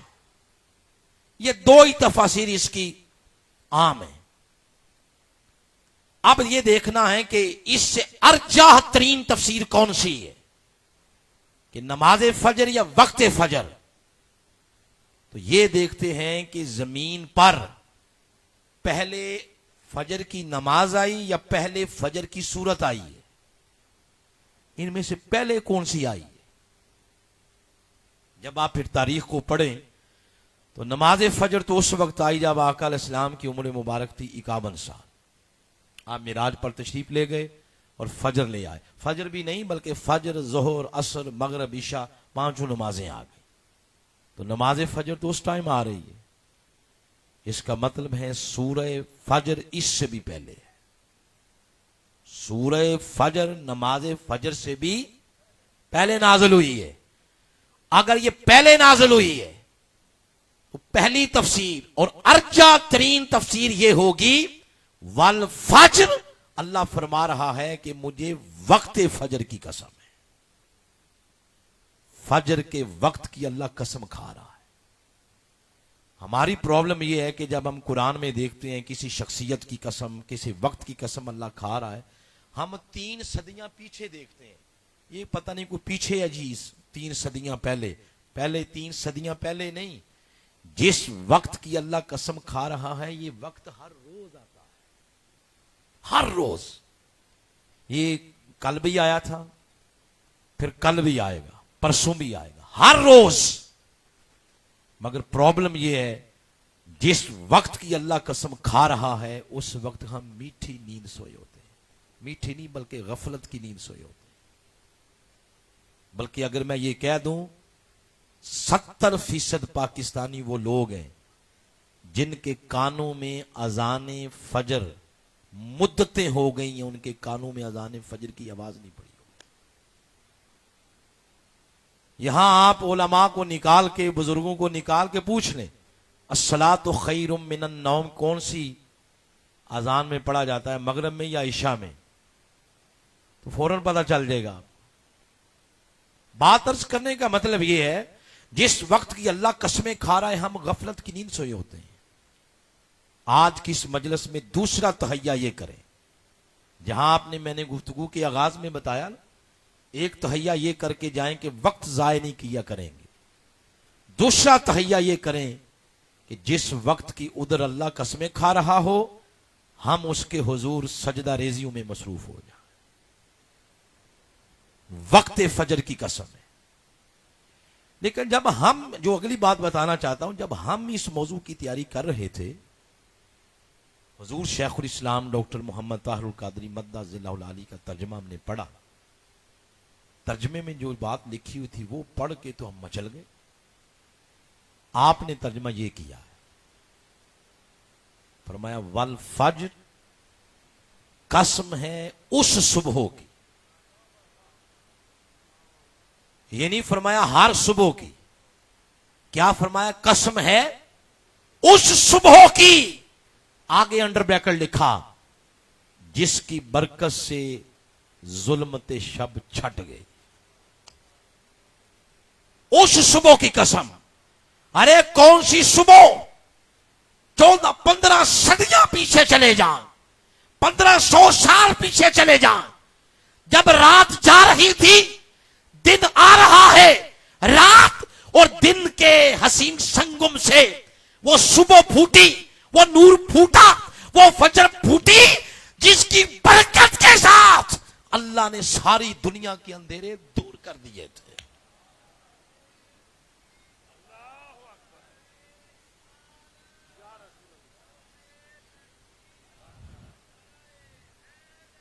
یہ 2 ہی تفاسیر اس کی عام ہیں. اب یہ دیکھنا ہے کہ اس سے ارجح ترین تفسیر کون سی ہے کہ نماز فجر یا وقت فجر. تو یہ دیکھتے ہیں کہ زمین پر پہلے فجر کی نماز آئی یا پہلے فجر کی صورت آئی ہے. ان میں سے پہلے کون سی آئی؟ جب آپ پھر تاریخ کو پڑھیں تو نماز فجر تو اس وقت آئی جب آقا علیہ السلام کی عمر مبارک تھی 51 سال. آپ معراج پر تشریف لے گئے اور فجر لے آئے. فجر بھی نہیں بلکہ فجر، ظہر، عصر، مغرب، عشاء، پانچوں نمازیں آ گئی. تو نماز فجر تو اس ٹائم آ رہی ہے. اس کا مطلب ہے سورہ فجر اس سے بھی پہلے ہے. سورہ فجر نماز فجر سے بھی پہلے نازل ہوئی ہے. اگر یہ پہلے نازل ہوئی ہے تو پہلی تفسیر اور ارجح ترین تفسیر یہ ہوگی والفجر. اللہ فرما رہا ہے کہ مجھے وقت فجر کی قسم ہے. فجر کے وقت کی اللہ قسم کھا رہا ہے. ہماری پرابلم یہ ہے کہ جب ہم قرآن میں دیکھتے ہیں کسی شخصیت کی قسم، کسی وقت کی قسم اللہ کھا رہا ہے، ہم 3 صدیاں پیچھے دیکھتے ہیں. یہ پتہ نہیں کوئی پیچھے ہے جی 3 صدیاں پہلے. پہلے 3 صدیاں پہلے نہیں. جس وقت کی اللہ قسم کھا رہا ہے یہ وقت ہر روز آتا ہے. ہر روز. یہ کل بھی آیا تھا، پھر کل بھی آئے گا، پرسوں بھی آئے گا، ہر روز. مگر پرابلم یہ ہے جس وقت کی اللہ قسم کھا رہا ہے اس وقت ہم میٹھی نیند سوئے ہوتے ہیں. میٹھی نہیں بلکہ غفلت کی نیند سوئے ہوتے ہیں. بلکہ اگر میں یہ کہہ دوں 70% پاکستانی وہ لوگ ہیں جن کے کانوں میں اذان فجر مدتیں ہو گئی ہیں، ان کے کانوں میں اذان فجر کی آواز نہیں پڑی. یہاں آپ علماء کو نکال کے، بزرگوں کو نکال کے پوچھ لیں الصلاۃ خیر من النوم کون سی اذان میں پڑھا جاتا ہے، مغرب میں یا عشاء میں، تو فوراً پتہ چل جائے گا. بات عرض کرنے کا مطلب یہ ہے جس وقت کی اللہ قسمیں کھا رہا ہے ہم غفلت کی نیند سوئے ہوتے ہیں. آج کی اس مجلس میں دوسرا تہیہ یہ کریں، جہاں آپ نے میں نے گفتگو کے آغاز میں بتایا نا، ایک تہیہ یہ کر کے جائیں کہ وقت ضائع نہیں کیا کریں گے. دوسرا تہیہ یہ کریں کہ جس وقت کی ادھر اللہ قسمیں کھا رہا ہو ہم اس کے حضور سجدہ ریزیوں میں مصروف ہو جائیں. وقت فجر کی قسم ہے. لیکن جب ہم، جو اگلی بات بتانا چاہتا ہوں، جب ہم اس موضوع کی تیاری کر رہے تھے، حضور شیخ الاسلام ڈاکٹر محمد طاہر القادری مدہ ذلہ العالی کا ترجمہ ہم نے پڑھا. ترجمے میں جو بات لکھی ہوئی تھی وہ پڑھ کے تو ہم مچل گئے. آپ نے ترجمہ یہ کیا ہے، فرمایا والفجر، قسم ہے اس صبح کی. یہ نہیں فرمایا ہر صبح کی. کیا فرمایا؟ قسم ہے اس صبح کی. آگے انڈر بریکٹ لکھا جس کی برکت سے ظلمت شب چھٹ گئی. اس صبح کی قسم. ارے کون سی صبح؟ 15 صدیاں پیچھے چلے جائیں، 1500 سال پیچھے چلے جائیں. جب رات جا رہی تھی دن آ رہا ہے. رات اور دن کے حسین سنگم سے وہ صبح پھوٹی، وہ نور پھوٹا، وہ فجر پھوٹی جس کی برکت کے ساتھ اللہ نے ساری دنیا کے اندھیرے دور کر دیے تھے.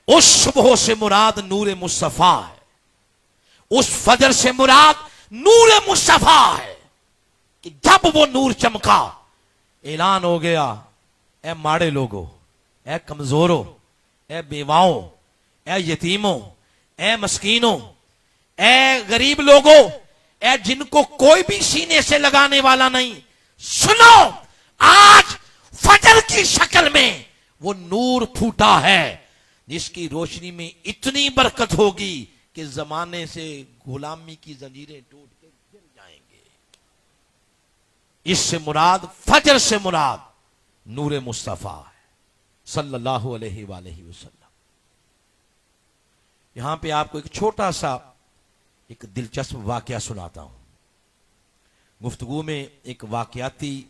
اس صبح سے مراد نور مصطفیٰ ہے. اس فجر سے مراد نور مصطفیٰ ہے کہ جب وہ نور چمکا اعلان ہو گیا، اے ماڑے لوگوں، اے کمزوروں، اے بیواؤں، اے یتیموں، اے مسکینوں، اے غریب لوگوں، اے جن کو کوئی بھی سینے سے لگانے والا نہیں، سنو آج فجر کی شکل میں وہ نور پھوٹا ہے جس کی روشنی میں اتنی برکت ہوگی کہ زمانے سے غلامی کی زنجیریں ٹوٹ کے گر جائیں گے. اس سے مراد، فجر سے مراد نور مصطفیٰ ہے صلی اللہ علیہ وآلہ وسلم. یہاں پہ آپ کو ایک چھوٹا سا ایک دلچسپ واقعہ سناتا ہوں. گفتگو میں ایک واقعاتی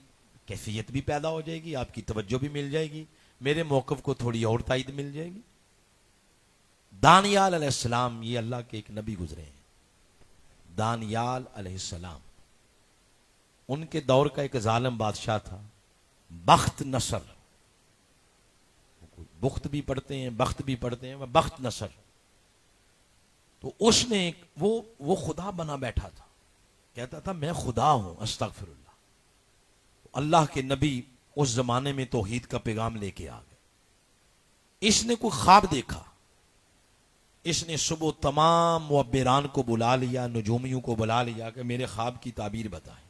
کیفیت بھی پیدا ہو جائے گی، آپ کی توجہ بھی مل جائے گی، میرے موقف کو تھوڑی اور تائید مل جائے گی. دانیال علیہ السلام یہ اللہ کے ایک نبی گزرے ہیں. دانیال علیہ السلام ان کے دور کا ایک ظالم بادشاہ تھا بخت نصر. بخت بھی پڑھتے ہیں بخت بھی پڑھتے ہیں بخت نصر. تو اس نے وہ خدا بنا بیٹھا تھا, کہتا تھا میں خدا ہوں استغفر اللہ. اللہ کے نبی اس زمانے میں توحید کا پیغام لے کے آ گئے. اس نے کوئی خواب دیکھا, اس نے صبح تمام معبران کو بلا لیا, نجومیوں کو بلا لیا کہ میرے خواب کی تعبیر بتائیں.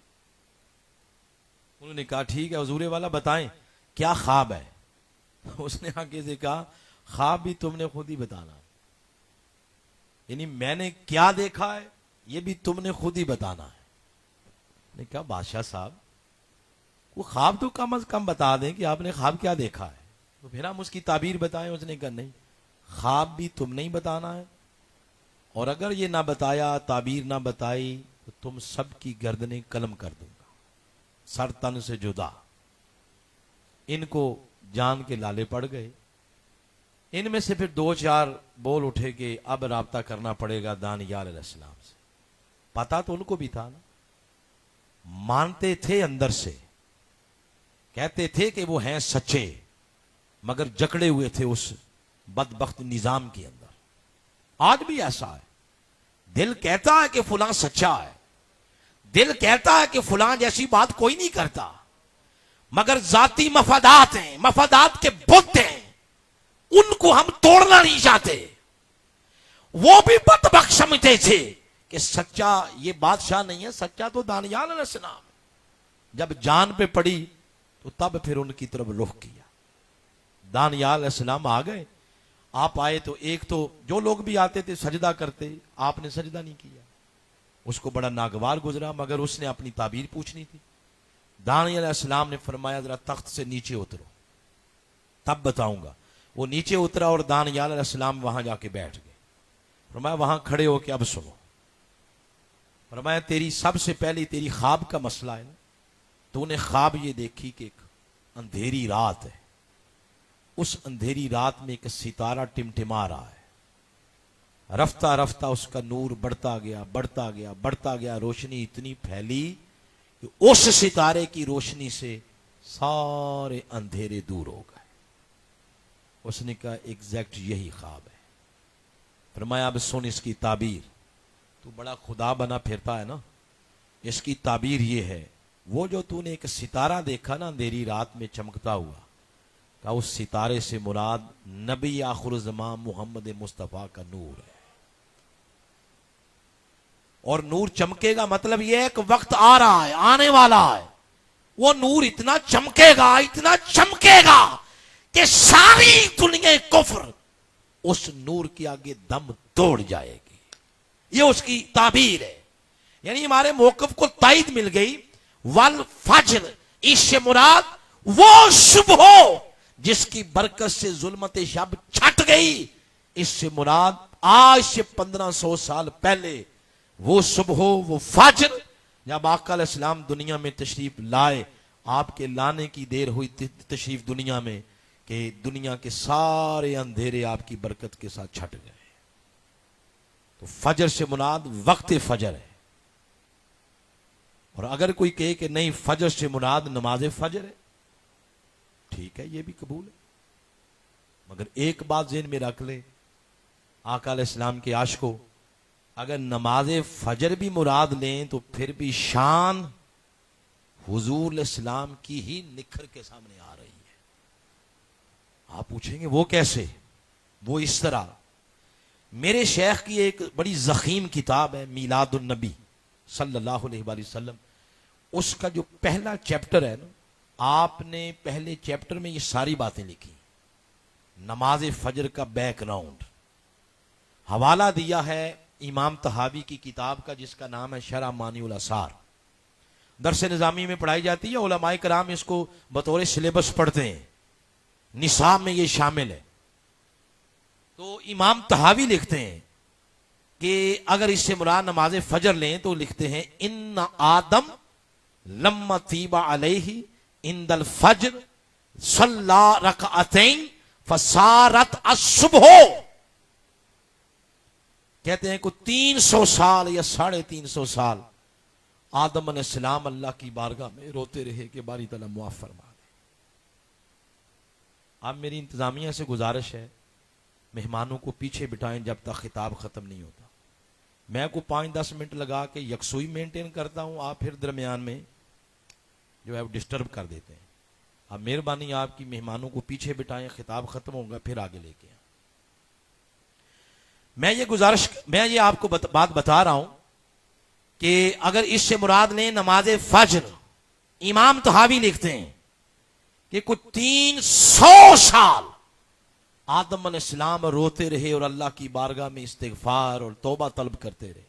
انہوں نے کہا ٹھیک ہے حضور والا بتائیں کیا خواب ہے. اس نے آگے سے کہا خواب بھی تم نے خود ہی بتانا ہے, یعنی میں نے کیا دیکھا ہے یہ بھی تم نے خود ہی بتانا ہے. نے کہا بادشاہ صاحب وہ خواب تو کم از کم بتا دیں کہ آپ نے خواب کیا دیکھا ہے, تو پھر ہم اس کی تعبیر بتائیں. اس نے کہا نہیں, خواب بھی تم نے ہی بتانا ہے, اور اگر یہ نہ بتایا تعبیر نہ بتائی تو تم سب کی گردنیں قلم کر دوں گا, سر تن سے جدا. ان کو جان کے لالے پڑ گئے. ان میں سے پھر 2-4 بول اٹھے کہ اب رابطہ کرنا پڑے گا دانیال علیہ السلام سے. پتا تو ان کو بھی تھا نا, مانتے تھے اندر سے, کہتے تھے کہ وہ ہیں سچے, مگر جکڑے ہوئے تھے اس بدبخت نظام کے اندر. آج بھی ایسا ہے, دل کہتا ہے کہ فلاں سچا ہے, دل کہتا ہے کہ فلاں جیسی بات کوئی نہیں کرتا, مگر ذاتی مفادات ہیں, مفادات کے بت ہیں, ان کو ہم توڑنا نہیں چاہتے. وہ بھی بدبخت سمجھتے تھے کہ سچا یہ بادشاہ نہیں ہے, سچا تو دانیال علیہ السلام. جب جان پہ پڑی تو تب پھر ان کی طرف رخ کیا. دانیال علیہ السلام آ گئے. آپ آئے تو ایک تو جو لوگ بھی آتے تھے سجدہ کرتے, آپ نے سجدہ نہیں کیا. اس کو بڑا ناگوار گزرا, مگر اس نے اپنی تعبیر پوچھنی تھی. دانیال علیہ السلام نے فرمایا ذرا تخت سے نیچے اترو تب بتاؤں گا. وہ نیچے اترا اور دانیال علیہ السلام وہاں جا کے بیٹھ گئے. فرمایا وہاں کھڑے ہو کے اب سنو. فرمایا تیری سب سے پہلی تیری خواب کا مسئلہ ہے نا, تو نے خواب یہ دیکھی کہ ایک اندھیری رات ہے, اس اندھیری رات میں ایک ستارہ ٹمٹما رہا ہے, رفتہ رفتہ اس کا نور بڑھتا گیا بڑھتا گیا بڑھتا گیا, روشنی اتنی پھیلی کہ اس ستارے کی روشنی سے سارے اندھیرے دور ہو گئے. اس نے کہا ایگزیکٹ یہی خواب ہے. فرمایا اب سن اس کی تعبیر. تو بڑا خدا بنا پھرتا ہے نا, اس کی تعبیر یہ ہے, وہ جو تو نے ایک ستارہ دیکھا نا اندھیری رات میں چمکتا ہوا, کہ اس ستارے سے مراد نبی آخر الزمان محمد مصطفیٰ کا نور ہے. اور نور چمکے گا مطلب یہ ایک وقت آ رہا ہے, آنے والا ہے, وہ نور اتنا چمکے گا اتنا چمکے گا کہ ساری دنیا کفر اس نور کے آگے دم توڑ جائے گی. یہ اس کی تعبیر ہے. یعنی ہمارے موقف کو تائید مل گئی. والفجر, اس سے مراد وہ صبح ہو جس کی برکت سے ظلمت شب چھٹ گئی. اس سے مراد آج سے 1500 سال پہلے وہ صبح ہو, وہ فجر جب آقا علیہ السلام دنیا میں تشریف لائے. آپ کے لانے کی دیر ہوئی تشریف دنیا میں کہ دنیا کے سارے اندھیرے آپ کی برکت کے ساتھ چھٹ گئے. تو فجر سے مراد وقت فجر ہے. اور اگر کوئی کہے کہ نہیں فجر سے مراد نماز فجر ہے, ٹھیک ہے یہ بھی قبول ہے, مگر ایک بات ذہن میں رکھ لے آقا علیہ السلام کے عاشقوں, اگر نماز فجر بھی مراد لیں تو پھر بھی شان حضور علیہ السلام کی ہی نکھر کے سامنے آ رہی ہے. آپ پوچھیں گے وہ کیسے؟ وہ اس طرح. میرے شیخ کی ایک بڑی ضخیم کتاب ہے میلاد النبی صلی اللہ علیہ وآلہ وسلم. اس کا جو پہلا چیپٹر ہے نا, آپ نے پہلے چیپٹر میں یہ ساری باتیں لکھی. نماز فجر کا بیک گراؤنڈ, حوالہ دیا ہے امام طحاوی کی کتاب کا جس کا نام ہے شرح مانی الاثار. درس نظامی میں پڑھائی جاتی ہے, علماء کرام اس کو بطور سلیبس پڑھتے ہیں, نصاب میں یہ شامل ہے. تو امام طحاوی لکھتے ہیں کہ اگر اس سے مراد نماز فجر لیں تو لکھتے ہیں ان آدم لما طیب علیہ عند الفجر صلی رکعتین فصارت الصبح. کہتے ہیں کہ 300 سال یا 350 سال آدم علیہ السلام اللہ کی بارگاہ میں روتے رہے کہ باری تعالیٰ معاف فرما دے۔ اب میری انتظامیہ سے گزارش ہے، مہمانوں کو پیچھے بٹھائیں جب تک خطاب ختم نہیں ہوتا۔ میں کو 5-10 منٹ لگا کے یکسوئی مینٹین کرتا ہوں، آپ پھر درمیان میں جو ہے وہ ڈسٹرب کر دیتے ہیں۔ اب مہربانی آپ کی مہمانوں کو پیچھے بٹھائیں، خطاب ختم ہوگا پھر آگے لے کے آئیں۔ میں یہ آپ کو بات بتا رہا ہوں کہ اگر اس سے مراد لیں نماز فجر، امام طحاوی لکھتے ہیں کہ کچھ 300 سال آدم علیہ السلام روتے رہے اور اللہ کی بارگاہ میں استغفار اور توبہ طلب کرتے رہے،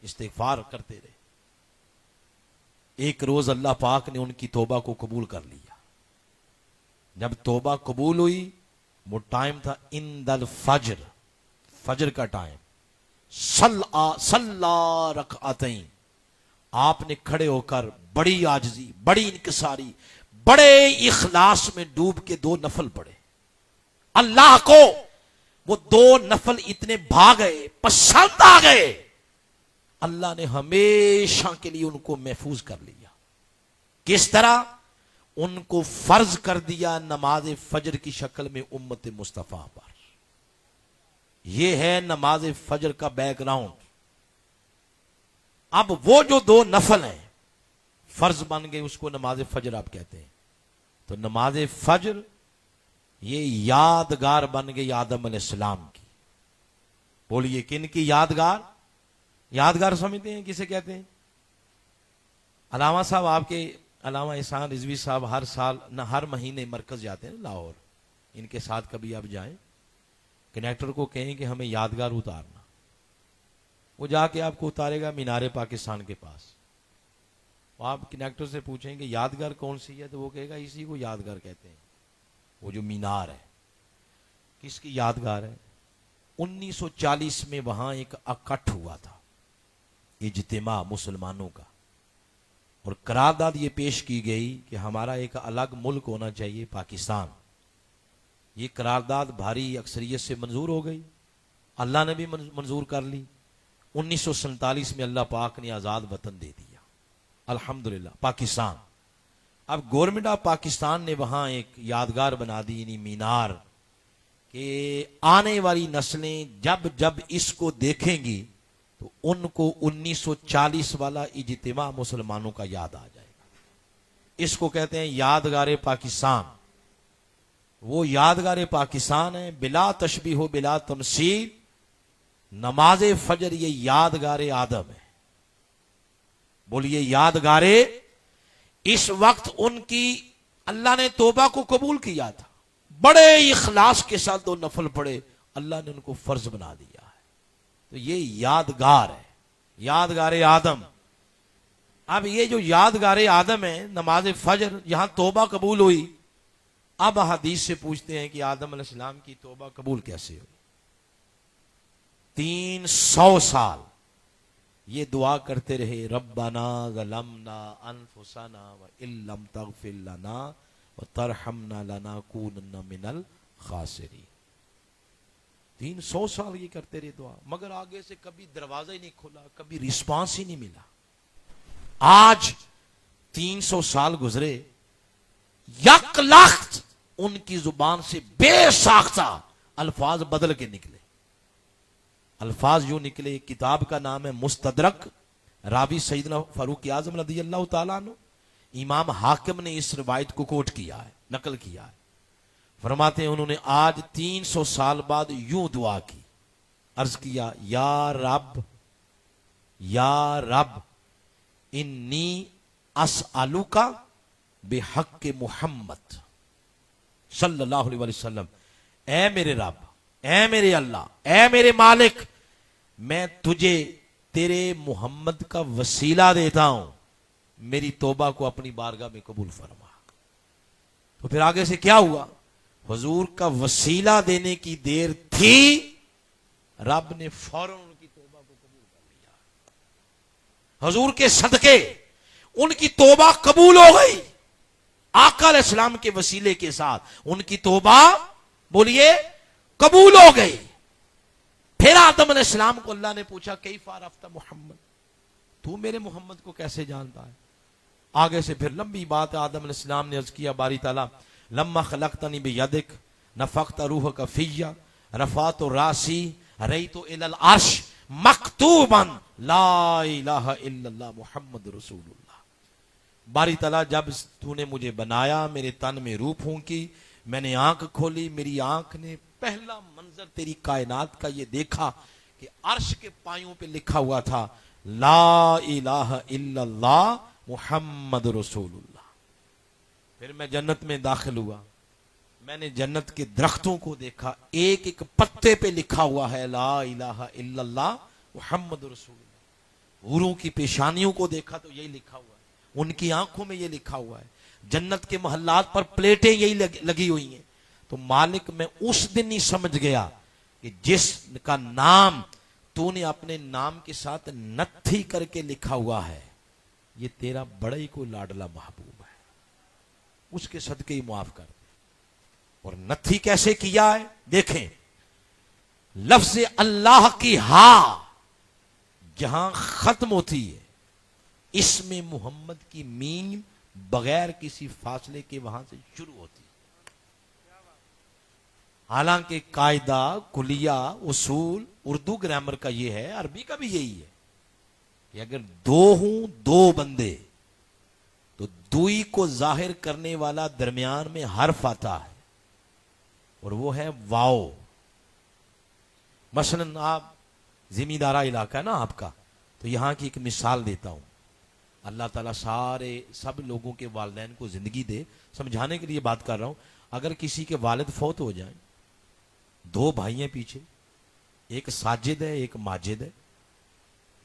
استغفار کرتے رہے۔ ایک روز اللہ پاک نے ان کی توبہ کو قبول کر لیا۔ جب توبہ قبول ہوئی، وہ ٹائم تھا عند الفجر، فجر کا ٹائم، صلی رکعتین، آپ نے کھڑے ہو کر بڑی عاجزی، بڑی انکساری، بڑے اخلاص میں ڈوب کے 2 نفل پڑھے۔ اللہ کو وہ 2 نفل اتنے بھا گئے، پسند آ گئے، اللہ نے ہمیشہ کے لیے ان کو محفوظ کر لیا۔ کس طرح؟ ان کو فرض کر دیا نماز فجر کی شکل میں امت مصطفیٰ پر۔ یہ ہے نماز فجر کا بیک گراؤنڈ۔ اب وہ جو 2 نفل ہیں فرض بن گئے، اس کو نماز فجر آپ کہتے ہیں۔ تو نماز فجر یہ یادگار بن گئی آدم علیہ السلام کی۔ بولیے کن کی یادگار؟ یادگار سمجھتے ہیں کسے کہتے ہیں؟ علامہ صاحب، آپ کے علامہ احسان رضوی صاحب ہر سال نہ ہر مہینے مرکز جاتے ہیں لاہور، ان کے ساتھ کبھی آپ جائیں، کنیکٹر کو کہیں کہ ہمیں یادگار اتارنا، وہ جا کے آپ کو اتارے گا مینار پاکستان کے پاس۔ آپ کنیکٹر سے پوچھیں کہ یادگار کون سی ہے، تو وہ کہے گا اسی کو یادگار کہتے ہیں، وہ جو مینار ہے۔ کس کی یادگار ہے؟ 1940 میں وہاں ایک اکٹھ ہوا تھا، اجتماع مسلمانوں کا، اور قرارداد یہ پیش کی گئی کہ ہمارا ایک الگ ملک ہونا چاہیے، پاکستان۔ یہ قرارداد بھاری اکثریت سے منظور ہو گئی، اللہ نے بھی منظور کر لی۔ 1947 میں اللہ پاک نے آزاد وطن دے دیا، الحمدللہ، پاکستان۔ اب گورنمنٹ آف پاکستان نے وہاں ایک یادگار بنا دی، یعنی مینار، کہ آنے والی نسلیں جب جب اس کو دیکھیں گی تو ان کو 1940 والا اجتماع مسلمانوں کا یاد آ جائے گا۔ اس کو کہتے ہیں یادگار پاکستان۔ وہ یادگار پاکستان ہے، بلا تشبیہ و بلا تمثیل۔ نماز فجر یہ یادگار آدم ہے۔ بولیے یادگار۔ اس وقت ان کی اللہ نے توبہ کو قبول کیا تھا، بڑے اخلاص کے ساتھ 2 نفل پڑے، اللہ نے ان کو فرض بنا دیا ہے۔ تو یہ یادگار ہے، یادگار آدم۔ اب یہ جو یادگار آدم ہے نماز فجر، یہاں توبہ قبول ہوئی۔ اب حدیث سے پوچھتے ہیں کہ آدم علیہ السلام کی توبہ قبول کیسے ہوئی؟ 300 سال یہ دعا کرتے رہے، ربنا ظلمنا انفسنا وان لم تغفر لنا وترحمنا لنکونن من الخاسرین۔ 300 سال یہ کرتے رہے دعا، مگر آگے سے کبھی دروازہ ہی نہیں کھلا، کبھی رسپانس ہی نہیں ملا۔ آج 300 سال گزرے، یک لخت ان کی زبان سے بے ساختہ الفاظ بدل کے نکلے۔ الفاظ یوں نکلے، کتاب کا نام ہے مستدرک، راوی سیدنا فاروق اعظم رضی اللہ تعالیٰ عنہ، امام حاکم نے اس روایت کو کوٹ کیا ہے، نقل کیا ہے۔ فرماتے ہیں انہوں نے آج 300 سال بعد یوں دعا کی، عرض کیا، یا رب انی اسألک بحق محمد صلی اللہ علیہ وسلم، اے میرے رب، اے میرے اللہ، اے میرے مالک، میں تجھے تیرے محمد کا وسیلہ دیتا ہوں، میری توبہ کو اپنی بارگاہ میں قبول فرما۔ تو پھر آگے سے کیا ہوا؟ حضور کا وسیلہ دینے کی دیر تھی، رب نے فوراً ان کی توبہ کو قبول کر لیا۔ حضور کے صدقے ان کی توبہ قبول ہو گئی، آقا علیہ السلام کے وسیلے کے ساتھ ان کی توبہ، بولیے، قبول ہو گئی۔ پھر آدم علیہ السلام کو اللہ نے پوچھا کیف عرفت محمد، تو میرے محمد کو کیسے جانتا ہے؟ آگے سے پھر لمبی بات ہے، آدم علیہ السلام نے عرض کیا باری تعالیٰ لما خلقتنی بیدک نفخت روحک فی رفعت راسی ریت الی العرش مکتوبا لا الہ الا اللہ محمد رسول اللہ۔ باری تعالیٰ جب تو نے مجھے بنایا، میرے تن میں روح پھونکی، میں نے آنکھ کھولی، میری آنکھ نے پہلا منظر تیری کائنات کا یہ دیکھا کہ عرش کے پایوں پہ لکھا ہوا تھا لا الہ الا اللہ محمد رسول اللہ۔ پھر میں جنت میں داخل ہوا، میں نے جنت کے درختوں کو دیکھا، ایک ایک پتے پہ لکھا ہوا ہے لا الہ الا اللہ محمد رسول اللہ۔ حوروں کی پیشانیوں کو دیکھا تو یہی لکھا ہوا ہے، ان کی آنکھوں میں یہ لکھا ہوا ہے، جنت کے محلات پر پلیٹیں یہی لگی ہوئی ہیں۔ تو مالک میں اس دن ہی سمجھ گیا کہ جس کا نام تو نے اپنے نام کے ساتھ نتھی کر کے لکھا ہوا ہے، یہ تیرا بڑا ہی کوئی لاڈلا محبوب ہے، اس کے صدقے ہی معاف کر دے۔ اور نتھی کیسے کیا ہے دیکھیں، لفظ اللہ کی ہا جہاں ختم ہوتی ہے، اس میں محمد کی میم بغیر کسی فاصلے کے وہاں سے شروع ہوتی ہے۔ حالانکہ قاعدہ کلیہ اصول اردو گرامر کا یہ ہے، عربی کا بھی یہی ہے کہ اگر دو ہوں، دو بندے، تو دوئی کو ظاہر کرنے والا درمیان میں حرف آتا ہے اور وہ ہے واو۔ مثلا آپ زمیندارہ علاقہ ہے نا آپ کا، تو یہاں کی ایک مثال دیتا ہوں، اللہ تعالیٰ سب لوگوں کے والدین کو زندگی دے، سمجھانے کے لیے بات کر رہا ہوں۔ اگر کسی کے والد فوت ہو جائیں، دو بھائی ہیں پیچھے، ایک ساجد ہے ایک ماجد ہے،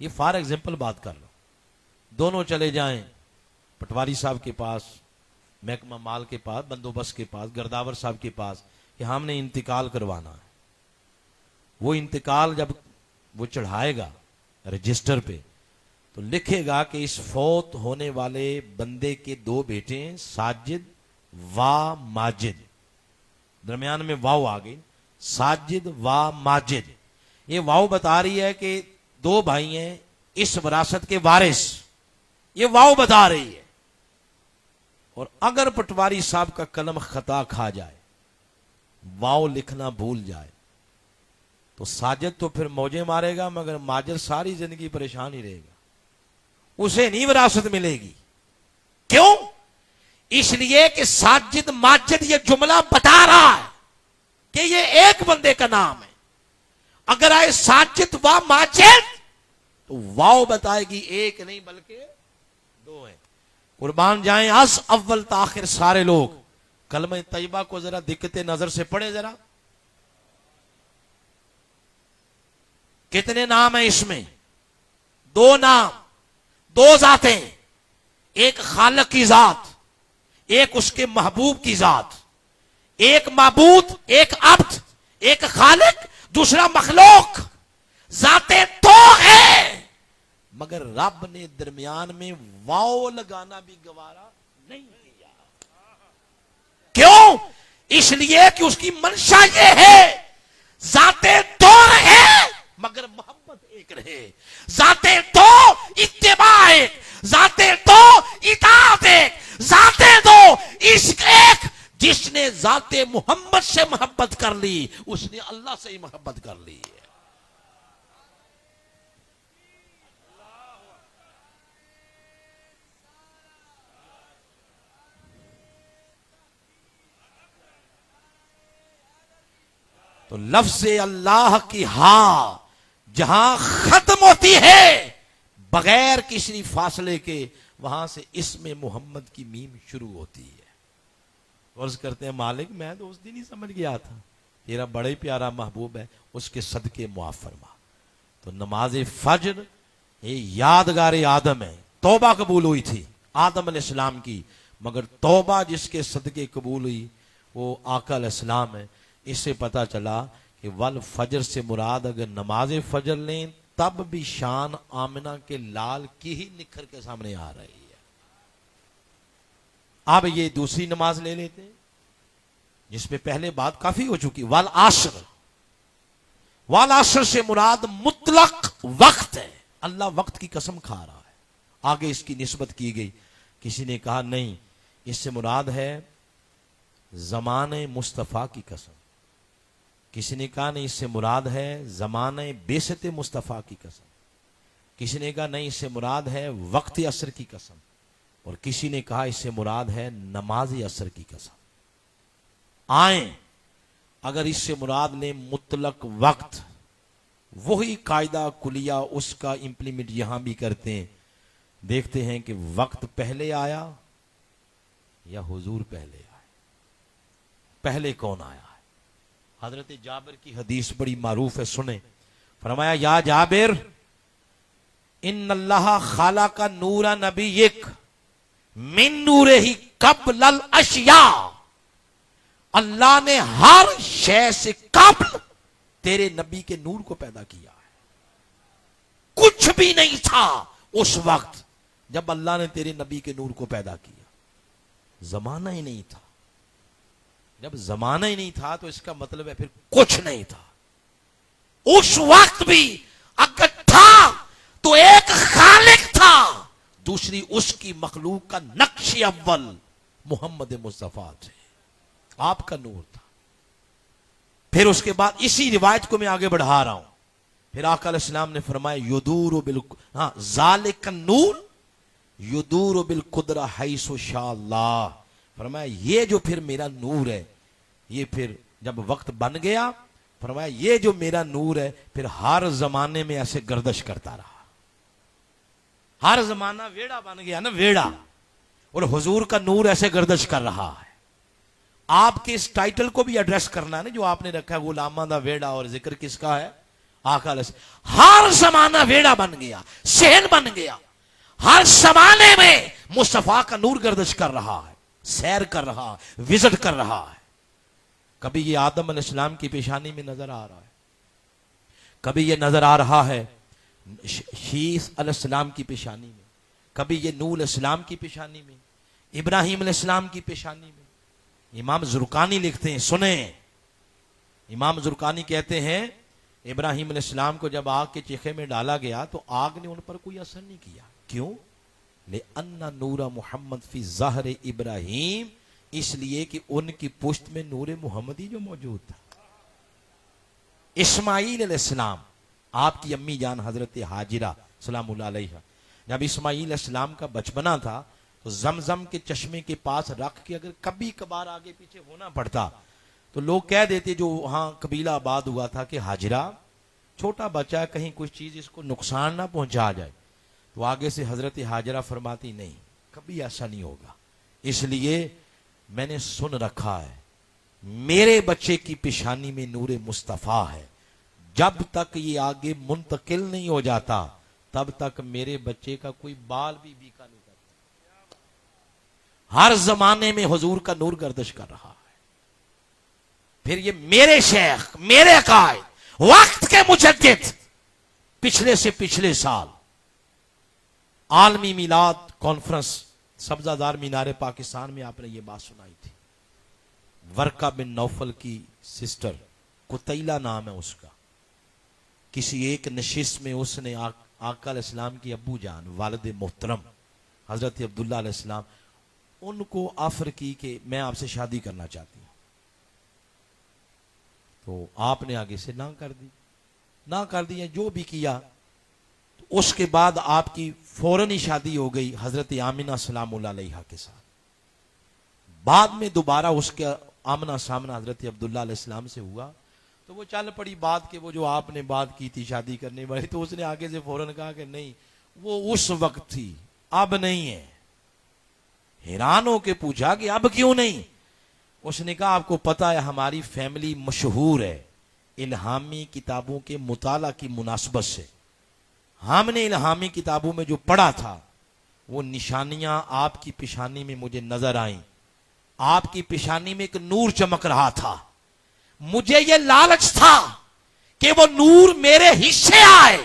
یہ فار ایگزامپل بات کر رہا ہوں، دونوں چلے جائیں پٹواری صاحب کے پاس، محکمہ مال کے پاس، بندوبست کے پاس، گرداور صاحب کے پاس کہ ہم نے انتقال کروانا ہے۔ وہ انتقال جب وہ چڑھائے گا رجسٹر پہ تو لکھے گا کہ اس فوت ہونے والے بندے کے دو بیٹے ہیں، ساجد و ماجد، درمیان میں واو آ گئی، ساجد و ماجد۔ یہ واو بتا رہی ہے کہ دو بھائی ہیں اس وراثت کے وارث، یہ واو بتا رہی ہے۔ اور اگر پٹواری صاحب کا قلم خطا کھا جائے، واو لکھنا بھول جائے، تو ساجد تو پھر موجے مارے گا، مگر ماجد ساری زندگی پریشان ہی رہے گا، اسے نہیں وراثت ملے گی۔ کیوں؟ اس لیے کہ ساجد ماجد یہ جملہ بتا رہا ہے کہ یہ ایک بندے کا نام ہے۔ اگر آئے ساجد و ماجد تو واو بتائے گی ایک نہیں بلکہ دو ہیں۔ قربان جائیں، از اول تاخر سارے لوگ کلمہ طیبہ کو ذرا دقت نظر سے پڑھیں ذرا، کتنے نام ہیں اس میں؟ دو نام، دو ذاتیں، ایک خالق کی ذات، ایک اس کے محبوب کی ذات، ایک معبود، ایک عبد، ایک خالق، دوسرا مخلوق، ذاتیں دو ہیں، مگر رب نے درمیان میں واو لگانا بھی گوارا نہیں کیا۔ کیوں؟ اس لیے کہ اس کی منشا یہ ہے ذاتیں دو رہے مگر محبت ایک رہے، ذاتیں دو اتباع ایک، ذاتیں دو اطاعت ایک، ذاتیں دو عشق ایک۔ جس نے ذات محمد سے محبت کر لی اس نے اللہ سے ہی محبت کر لی ہے۔ تو لفظ اللہ کی ہاں جہاں ختم ہوتی ہے بغیر کسی فاصلے کے، وہاں سے اسم محمد کی میم شروع ہوتی ہے۔ عرض کرتے ہیں مالک میں تو اس دن ہی سمجھ گیا تھا تیرا بڑا ہی پیارا محبوب ہے، اس کے صدقے معاف فرما۔ تو نماز فجر یہ یادگار آدم ہے، توبہ قبول ہوئی تھی آدم علیہ السلام کی، مگر توبہ جس کے صدقے قبول ہوئی وہ آقا علیہ السلام ہے۔ اس سے پتا چلا کہ والفجر سے مراد اگر نماز فجر لیں تب بھی شان آمنہ کے لال کی ہی نکھر کے سامنے آ رہی ہے۔ اب یہ دوسری نماز لے لیتے ہیں جس میں پہلے بات کافی ہو چکی، والعصر، والعصر سے مراد مطلق وقت ہے، اللہ وقت کی قسم کھا رہا ہے۔ آگے اس کی نسبت کی گئی، کسی نے کہا نہیں، اس سے مراد ہے زمانے مصطفیٰ کی قسم، کسی نے کہا نہیں اس سے مراد ہے زمانے بعثت مصطفیٰ کی قسم، کسی نے کہا نہیں اس سے مراد ہے وقت عصر کی قسم، اور کسی نے کہا اس سے مراد ہے نماز عصر کی قسم۔ آئیں اگر اس سے مراد نے مطلق وقت، وہی قاعدہ کلیہ اس کا امپلیمنٹ یہاں بھی کرتے ہیں، دیکھتے ہیں کہ وقت پہلے آیا یا حضور پہلے آئے، پہلے کون آیا ہے؟ حضرت جابر کی حدیث بڑی معروف ہے، سنیں۔ فرمایا یا جابر ان اللہ خلق نور نبیک من نورہ قبل الاشیاء، اللہ نے ہر شے سے قبل تیرے نبی کے نور کو پیدا کیا ہے۔ کچھ بھی نہیں تھا اس وقت جب اللہ نے تیرے نبی کے نور کو پیدا کیا، زمانہ ہی نہیں تھا۔ جب زمانہ ہی نہیں تھا تو اس کا مطلب ہے پھر کچھ نہیں تھا۔ اس وقت بھی اگر تھا تو ایک خالق تھا، دوسری اس کی مخلوق کا نقش اول محمد مصطفیٰ تھے، آپ کا نور تھا۔ پھر اس کے بعد اسی روایت کو میں آگے بڑھا رہا ہوں، پھر آقا علیہ السلام نے فرمایا یدور ذالک النور یدور بالقدرہ حیث شاء اللہ، فرمایا یہ جو پھر میرا نور ہے، یہ پھر جب وقت بن گیا، فرمایا یہ جو میرا نور ہے پھر ہر زمانے میں ایسے گردش کرتا رہا، ہر زمانہ ویڑا بن گیا نا، ویڑا، اور حضور کا نور ایسے گردش کر رہا ہے۔ آپ کے اس ٹائٹل کو بھی ایڈریس کرنا ہے نا جو آپ نے رکھا ہے، غلاماں دا ویڑا، اور ذکر کس کا ہے؟ آقا علیہ السلام۔ ہر زمانہ ویڑا بن گیا، صحن بن گیا، ہر زمانے میں مصطفیٰ کا نور گردش کر رہا ہے، سیر کر رہا ہے، وزٹ کر رہا ہے۔ کبھی یہ آدم علیہ السلام کی پیشانی میں نظر آ رہا ہے، کبھی یہ نظر آ رہا ہے شیث علیہ السلام کی پیشانی میں، کبھی یہ نوح علیہ السلام کی پیشانی میں، ابراہیم علیہ السلام کی پیشانی میں۔ امام زرقانی لکھتے ہیں، سنیں، امام زرقانی کہتے ہیں ابراہیم علیہ السلام کو جب آگ کے چیخے میں ڈالا گیا تو آگ نے ان پر کوئی اثر نہیں کیا، کیوں؟ لِأَنَّ نُورَ محمد فی ظہر ابراہیم، اس لیے کہ ان کی پشت میں نور محمدی جو موجود تھا۔ اسماعیل علیہ السلام، آپ کی امی جان حضرت حاجرہ سلام اللہ علیہ، جب اسماعیل علیہ السلام کا بچپنا تھا تو زمزم کے چشمے کے پاس رکھ کے اگر کبھی کبھار آگے پیچھے ہونا پڑتا تو لوگ کہہ دیتے جو وہاں قبیلہ آباد ہوا تھا کہ حاجرہ چھوٹا بچہ ہے، کہیں کچھ چیز اس کو نقصان نہ پہنچا جائے، تو آگے سے حضرت حاجرہ فرماتی نہیں، کبھی ایسا نہیں ہوگا، اس لیے میں نے سن رکھا ہے میرے بچے کی پیشانی میں نور مصطفیٰ ہے، جب تک یہ آگے منتقل نہیں ہو جاتا تب تک میرے بچے کا کوئی بال بھی بیکا نہیں کرتا۔ ہر زمانے میں حضور کا نور گردش کر رہا ہے۔ پھر یہ میرے شیخ، میرے قائد، وقت کے مجدد، پچھلے سے پچھلے سال عالمی میلاد کانفرنس سبزہ دار مینار پاکستان میں آپ نے یہ بات سنائی تھی، ورقہ بن نوفل کی سسٹر، قتیلہ نام ہے اس کا، کسی ایک نشست میں اس نے آقا علیہ السلام کی ابو جان والد محترم حضرت عبداللہ علیہ السلام ان کو آفر کی کہ میں آپ سے شادی کرنا چاہتی ہوں، تو آپ نے آگے سے نہ کر دی، جو بھی کیا، تو اس کے بعد آپ کی فوراً ہی شادی ہو گئی حضرت آمنہ سلام اللہ علیہ کے ساتھ۔ بعد میں دوبارہ اس کے آمنہ سامنا حضرت عبداللہ علیہ السلام سے ہوا تو وہ چل پڑی بات کہ وہ جو آپ نے بات کی تھی شادی کرنے والی، تو اس نے آگے سے فوراً کہا کہ نہیں، وہ اس وقت تھی، اب نہیں ہے۔ حیران ہو کے پوچھا کہ اب کیوں نہیں؟ اس نے کہا آپ کو پتا ہے ہماری فیملی مشہور ہے الہامی کتابوں کے مطالعہ کی مناسبت سے، ہم نے الہامی کتابوں میں جو پڑھا تھا وہ نشانیاں آپ کی پیشانی میں مجھے نظر آئیں، آپ کی پیشانی میں ایک نور چمک رہا تھا، مجھے یہ لالچ تھا کہ وہ نور میرے حصے آئے،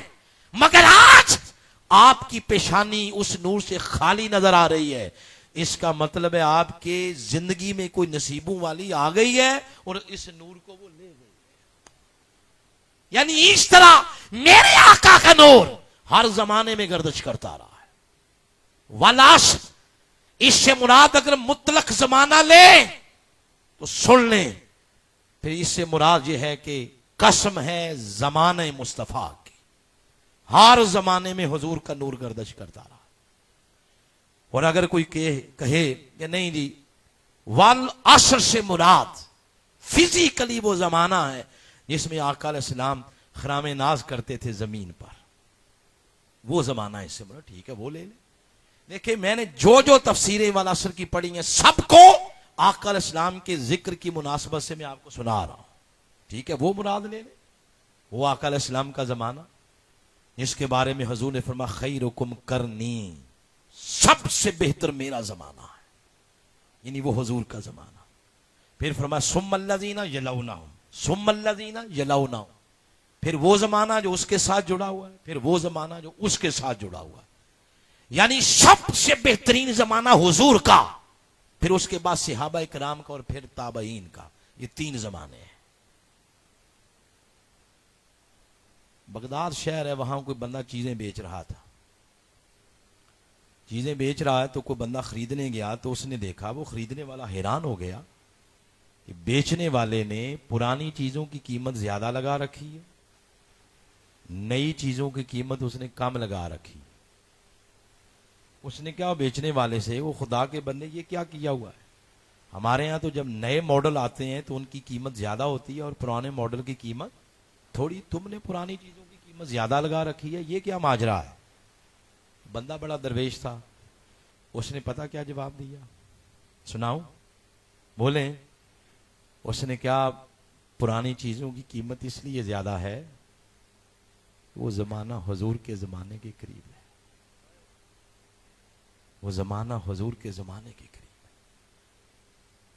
مگر آج آپ کی پیشانی اس نور سے خالی نظر آ رہی ہے، اس کا مطلب ہے آپ کے زندگی میں کوئی نصیبوں والی آ گئی ہے اور اس نور کو وہ لے گئی۔ یعنی اس طرح میرے آقا کا نور ہر زمانے میں گردش کرتا رہا ہے. والعصر اس سے مراد اگر مطلق زمانہ لیں تو سن لیں، پھر اس سے مراد یہ ہے کہ قسم ہے زمانہ مصطفیٰ کی، ہر زمانے میں حضور کا نور گردش کرتا رہا. اور اگر کوئی کہے کہ نہیں جی والعصر سے مراد فزیکلی وہ زمانہ ہے جس میں آقا علیہ السلام خرام ناز کرتے تھے زمین پر، وہ زمانہ اس سے مراد، ٹھیک ہے وہ لے لیں. دیکھیں میں نے جو تفسیریں والعصر کی پڑھی ہیں سب کو آقا علیہ السلام کے ذکر کی مناسبت سے میں آپ کو سنا رہا ہوں، ٹھیک ہے وہ مراد لے لیں. وہ آقا علیہ السلام کا زمانہ جس کے بارے میں حضور نے فرمایا خیرکم کرنی، سب سے بہتر میرا زمانہ ہے، یعنی وہ حضور کا زمانہ. پھر فرمایا ثم الذین یلونہم، ثم الذین یلونہم، پھر وہ زمانہ جو اس کے ساتھ جڑا ہوا ہے، پھر وہ زمانہ جو اس کے ساتھ جڑا ہوا ہے، یعنی سب سے بہترین زمانہ حضور کا، پھر اس کے بعد صحابہ کرام کا، اور پھر تابعین کا. یہ 3 زمانے ہیں. بغداد شہر ہے، وہاں کوئی بندہ چیزیں بیچ رہا تھا، چیزیں بیچ رہا ہے تو کوئی بندہ خریدنے گیا تو اس نے دیکھا، وہ خریدنے والا حیران ہو گیا کہ بیچنے والے نے پرانی چیزوں کی قیمت زیادہ لگا رکھی ہے، نئی چیزوں کی قیمت اس نے کم لگا رکھی. اس نے کیا بیچنے والے سے، وہ خدا کے بندے یہ کیا کیا ہوا ہے، ہمارے ہاں تو جب نئے ماڈل آتے ہیں تو ان کی قیمت زیادہ ہوتی ہے اور پرانے ماڈل کی قیمت تھوڑی، تم نے پرانی چیزوں کی قیمت زیادہ لگا رکھی ہے، یہ کیا ماجرا ہے. بندہ بڑا درویش تھا، اس نے پتا کیا جواب دیا، سناؤں بولیں. اس نے کیا، پرانی چیزوں کی قیمت اس لیے زیادہ ہے وہ زمانہ حضور کے زمانے کے قریب ہے، وہ زمانہ حضور کے زمانے کے قریب ہے.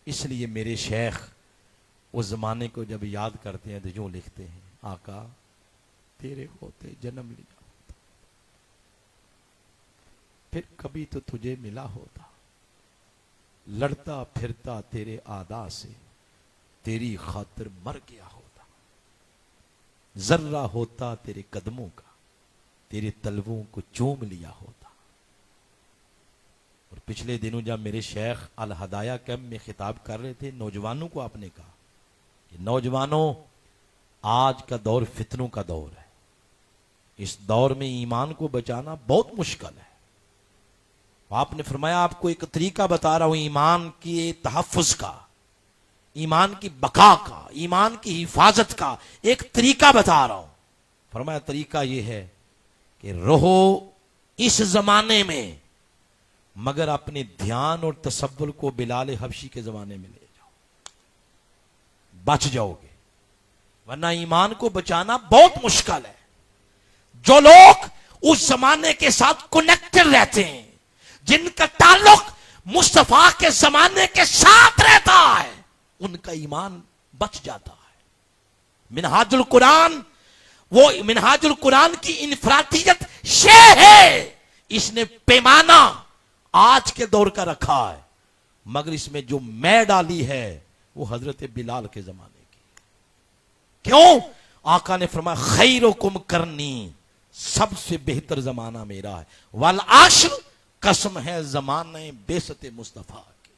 اس لیے میرے شیخ اس زمانے کو جب یاد کرتے ہیں تو یوں لکھتے ہیں، آقا تیرے ہوتے جنم لیا ہوتا، پھر کبھی تو تجھے ملا ہوتا، لڑتا پھرتا تیرے آدا سے تیری خاطر مر گیا ہوتا، ذرہ ہوتا تیرے قدموں کا تیرے تلووں کو چوم لیا ہوتا. اور پچھلے دنوں جب میرے شیخ الہدایہ کیمپ میں خطاب کر رہے تھے نوجوانوں کو، آپ نے کہا کہ نوجوانوں آج کا دور فتنوں کا دور ہے، اس دور میں ایمان کو بچانا بہت مشکل ہے. آپ نے فرمایا آپ کو ایک طریقہ بتا رہا ہوں ایمان کے تحفظ کا، ایمان کی بقا کا، ایمان کی حفاظت کا ایک طریقہ بتا رہا ہوں. فرمایا طریقہ یہ ہے کہ رہو اس زمانے میں مگر اپنے دھیان اور تصور کو بلال حبشی کے زمانے میں لے جاؤ، بچ جاؤ گے، ورنہ ایمان کو بچانا بہت مشکل ہے. جو لوگ اس زمانے کے ساتھ کنیکٹڈ رہتے ہیں، جن کا تعلق مصطفیٰ کے زمانے کے ساتھ رہتا ہے، ان کا ایمان بچ جاتا ہے. منہاج القرآن، وہ منہاج القرآن کی انفرادیت شے ہے، اس نے پیمانہ آج کے دور کا رکھا ہے، مگر اس میں جو میں ڈالی ہے وہ حضرت بلال کے زمانے کی. کیوں؟ آقا نے فرمایا خیرکم کرنی، سب سے بہتر زمانہ میرا ہے، والعصر قسم ہے زمانہ بعثت مصطفیٰ کی.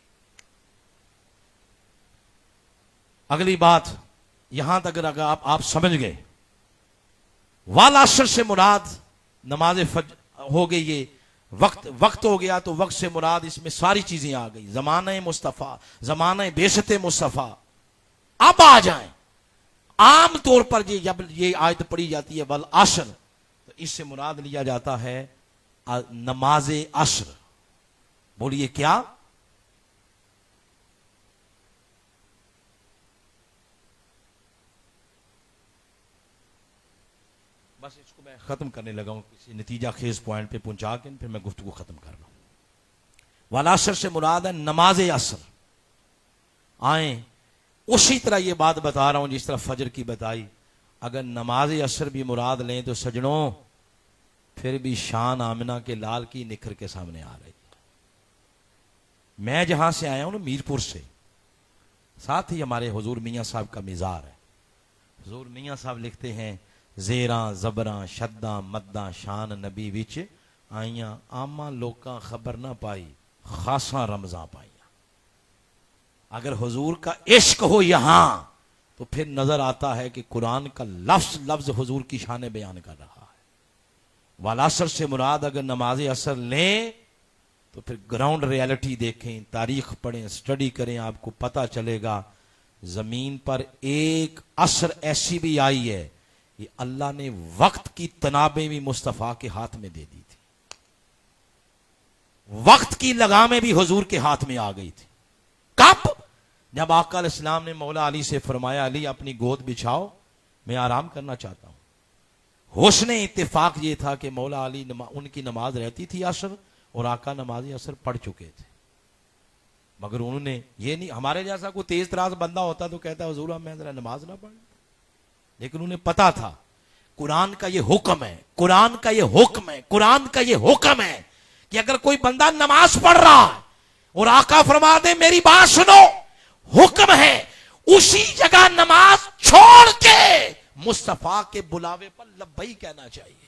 اگلی بات یہاں تک اگر آپ سمجھ گئے، والعصر سے مراد نماز فجر ہو گئی، یہ وقت ہو گیا تو وقت سے مراد اس میں ساری چیزیں آ گئی، زمانہ مصطفیٰ، زمانہ بعثت مصطفیٰ. اب آ جائیں عام طور پر جب یہ آیت پڑھی جاتی ہے والعصر تو اس سے مراد لیا جاتا ہے نماز عصر. بولیے کیا؟ بس اس کو میں ختم کرنے لگا ہوں کسی نتیجہ خیز پوائنٹ پہ پہنچا کے، پھر میں گفتگو ختم کر رہا ہوں. والعصر سے مراد ہے نماز عصر. آئیں اسی طرح یہ بات بتا رہا ہوں جس طرح فجر کی بتائی. اگر نماز عصر بھی مراد لیں تو سجنوں پھر بھی شان آمنہ کے لال کی نکھر کے سامنے آ رہی. میں جہاں سے آیا ہوں نا، میر پور سے، ساتھ ہی ہمارے حضور میاں صاحب کا مزار ہے. حضور میاں صاحب لکھتے ہیں زیراں زبراں شداں مداں شان نبی وچ آئیاں عامہ لوکاں خبر نہ پائی خاصاں رمضاں پائیاں. اگر حضور کا عشق ہو یہاں تو پھر نظر آتا ہے کہ قرآن کا لفظ لفظ حضور کی شان بیان کر رہا ہے. والعصر سے مراد اگر نماز عصر لیں تو پھر گراؤنڈ ریالٹی دیکھیں, تاریخ پڑھیں, اسٹڈی کریں, آپ کو پتہ چلے گا زمین پر ایک عصر ایسی بھی آئی ہے کہ اللہ نے وقت کی تنابیں بھی مصطفیٰ کے ہاتھ میں دے دی تھی, وقت کی لگامیں بھی حضور کے ہاتھ میں آ گئی تھی. کب؟ جب آقا علیہ السلام نے مولا علی سے فرمایا علی اپنی گود بچھاؤ میں آرام کرنا چاہتا ہوں. حسن اتفاق یہ تھا کہ مولا علی ان کی نماز رہتی تھی عصر اور آقا نماز عصر پڑھ چکے تھے, مگر انہوں نے یہ نہیں, ہمارے جیسا کوئی تیز تراز بندہ ہوتا تو کہتا حضور اب میں ذرا نماز نہ پڑھ, لیکن انہیں پتا تھا قرآن کا یہ حکم ہے, قرآن کا یہ حکم ہے, قرآن کا یہ حکم ہے کہ اگر کوئی بندہ نماز پڑھ رہا ہے اور آقا فرما دے میری بات سنو, حکم ہے اسی جگہ نماز چھوڑ کے مصطفیٰ کے بلاوے پر لبیک کہنا چاہیے.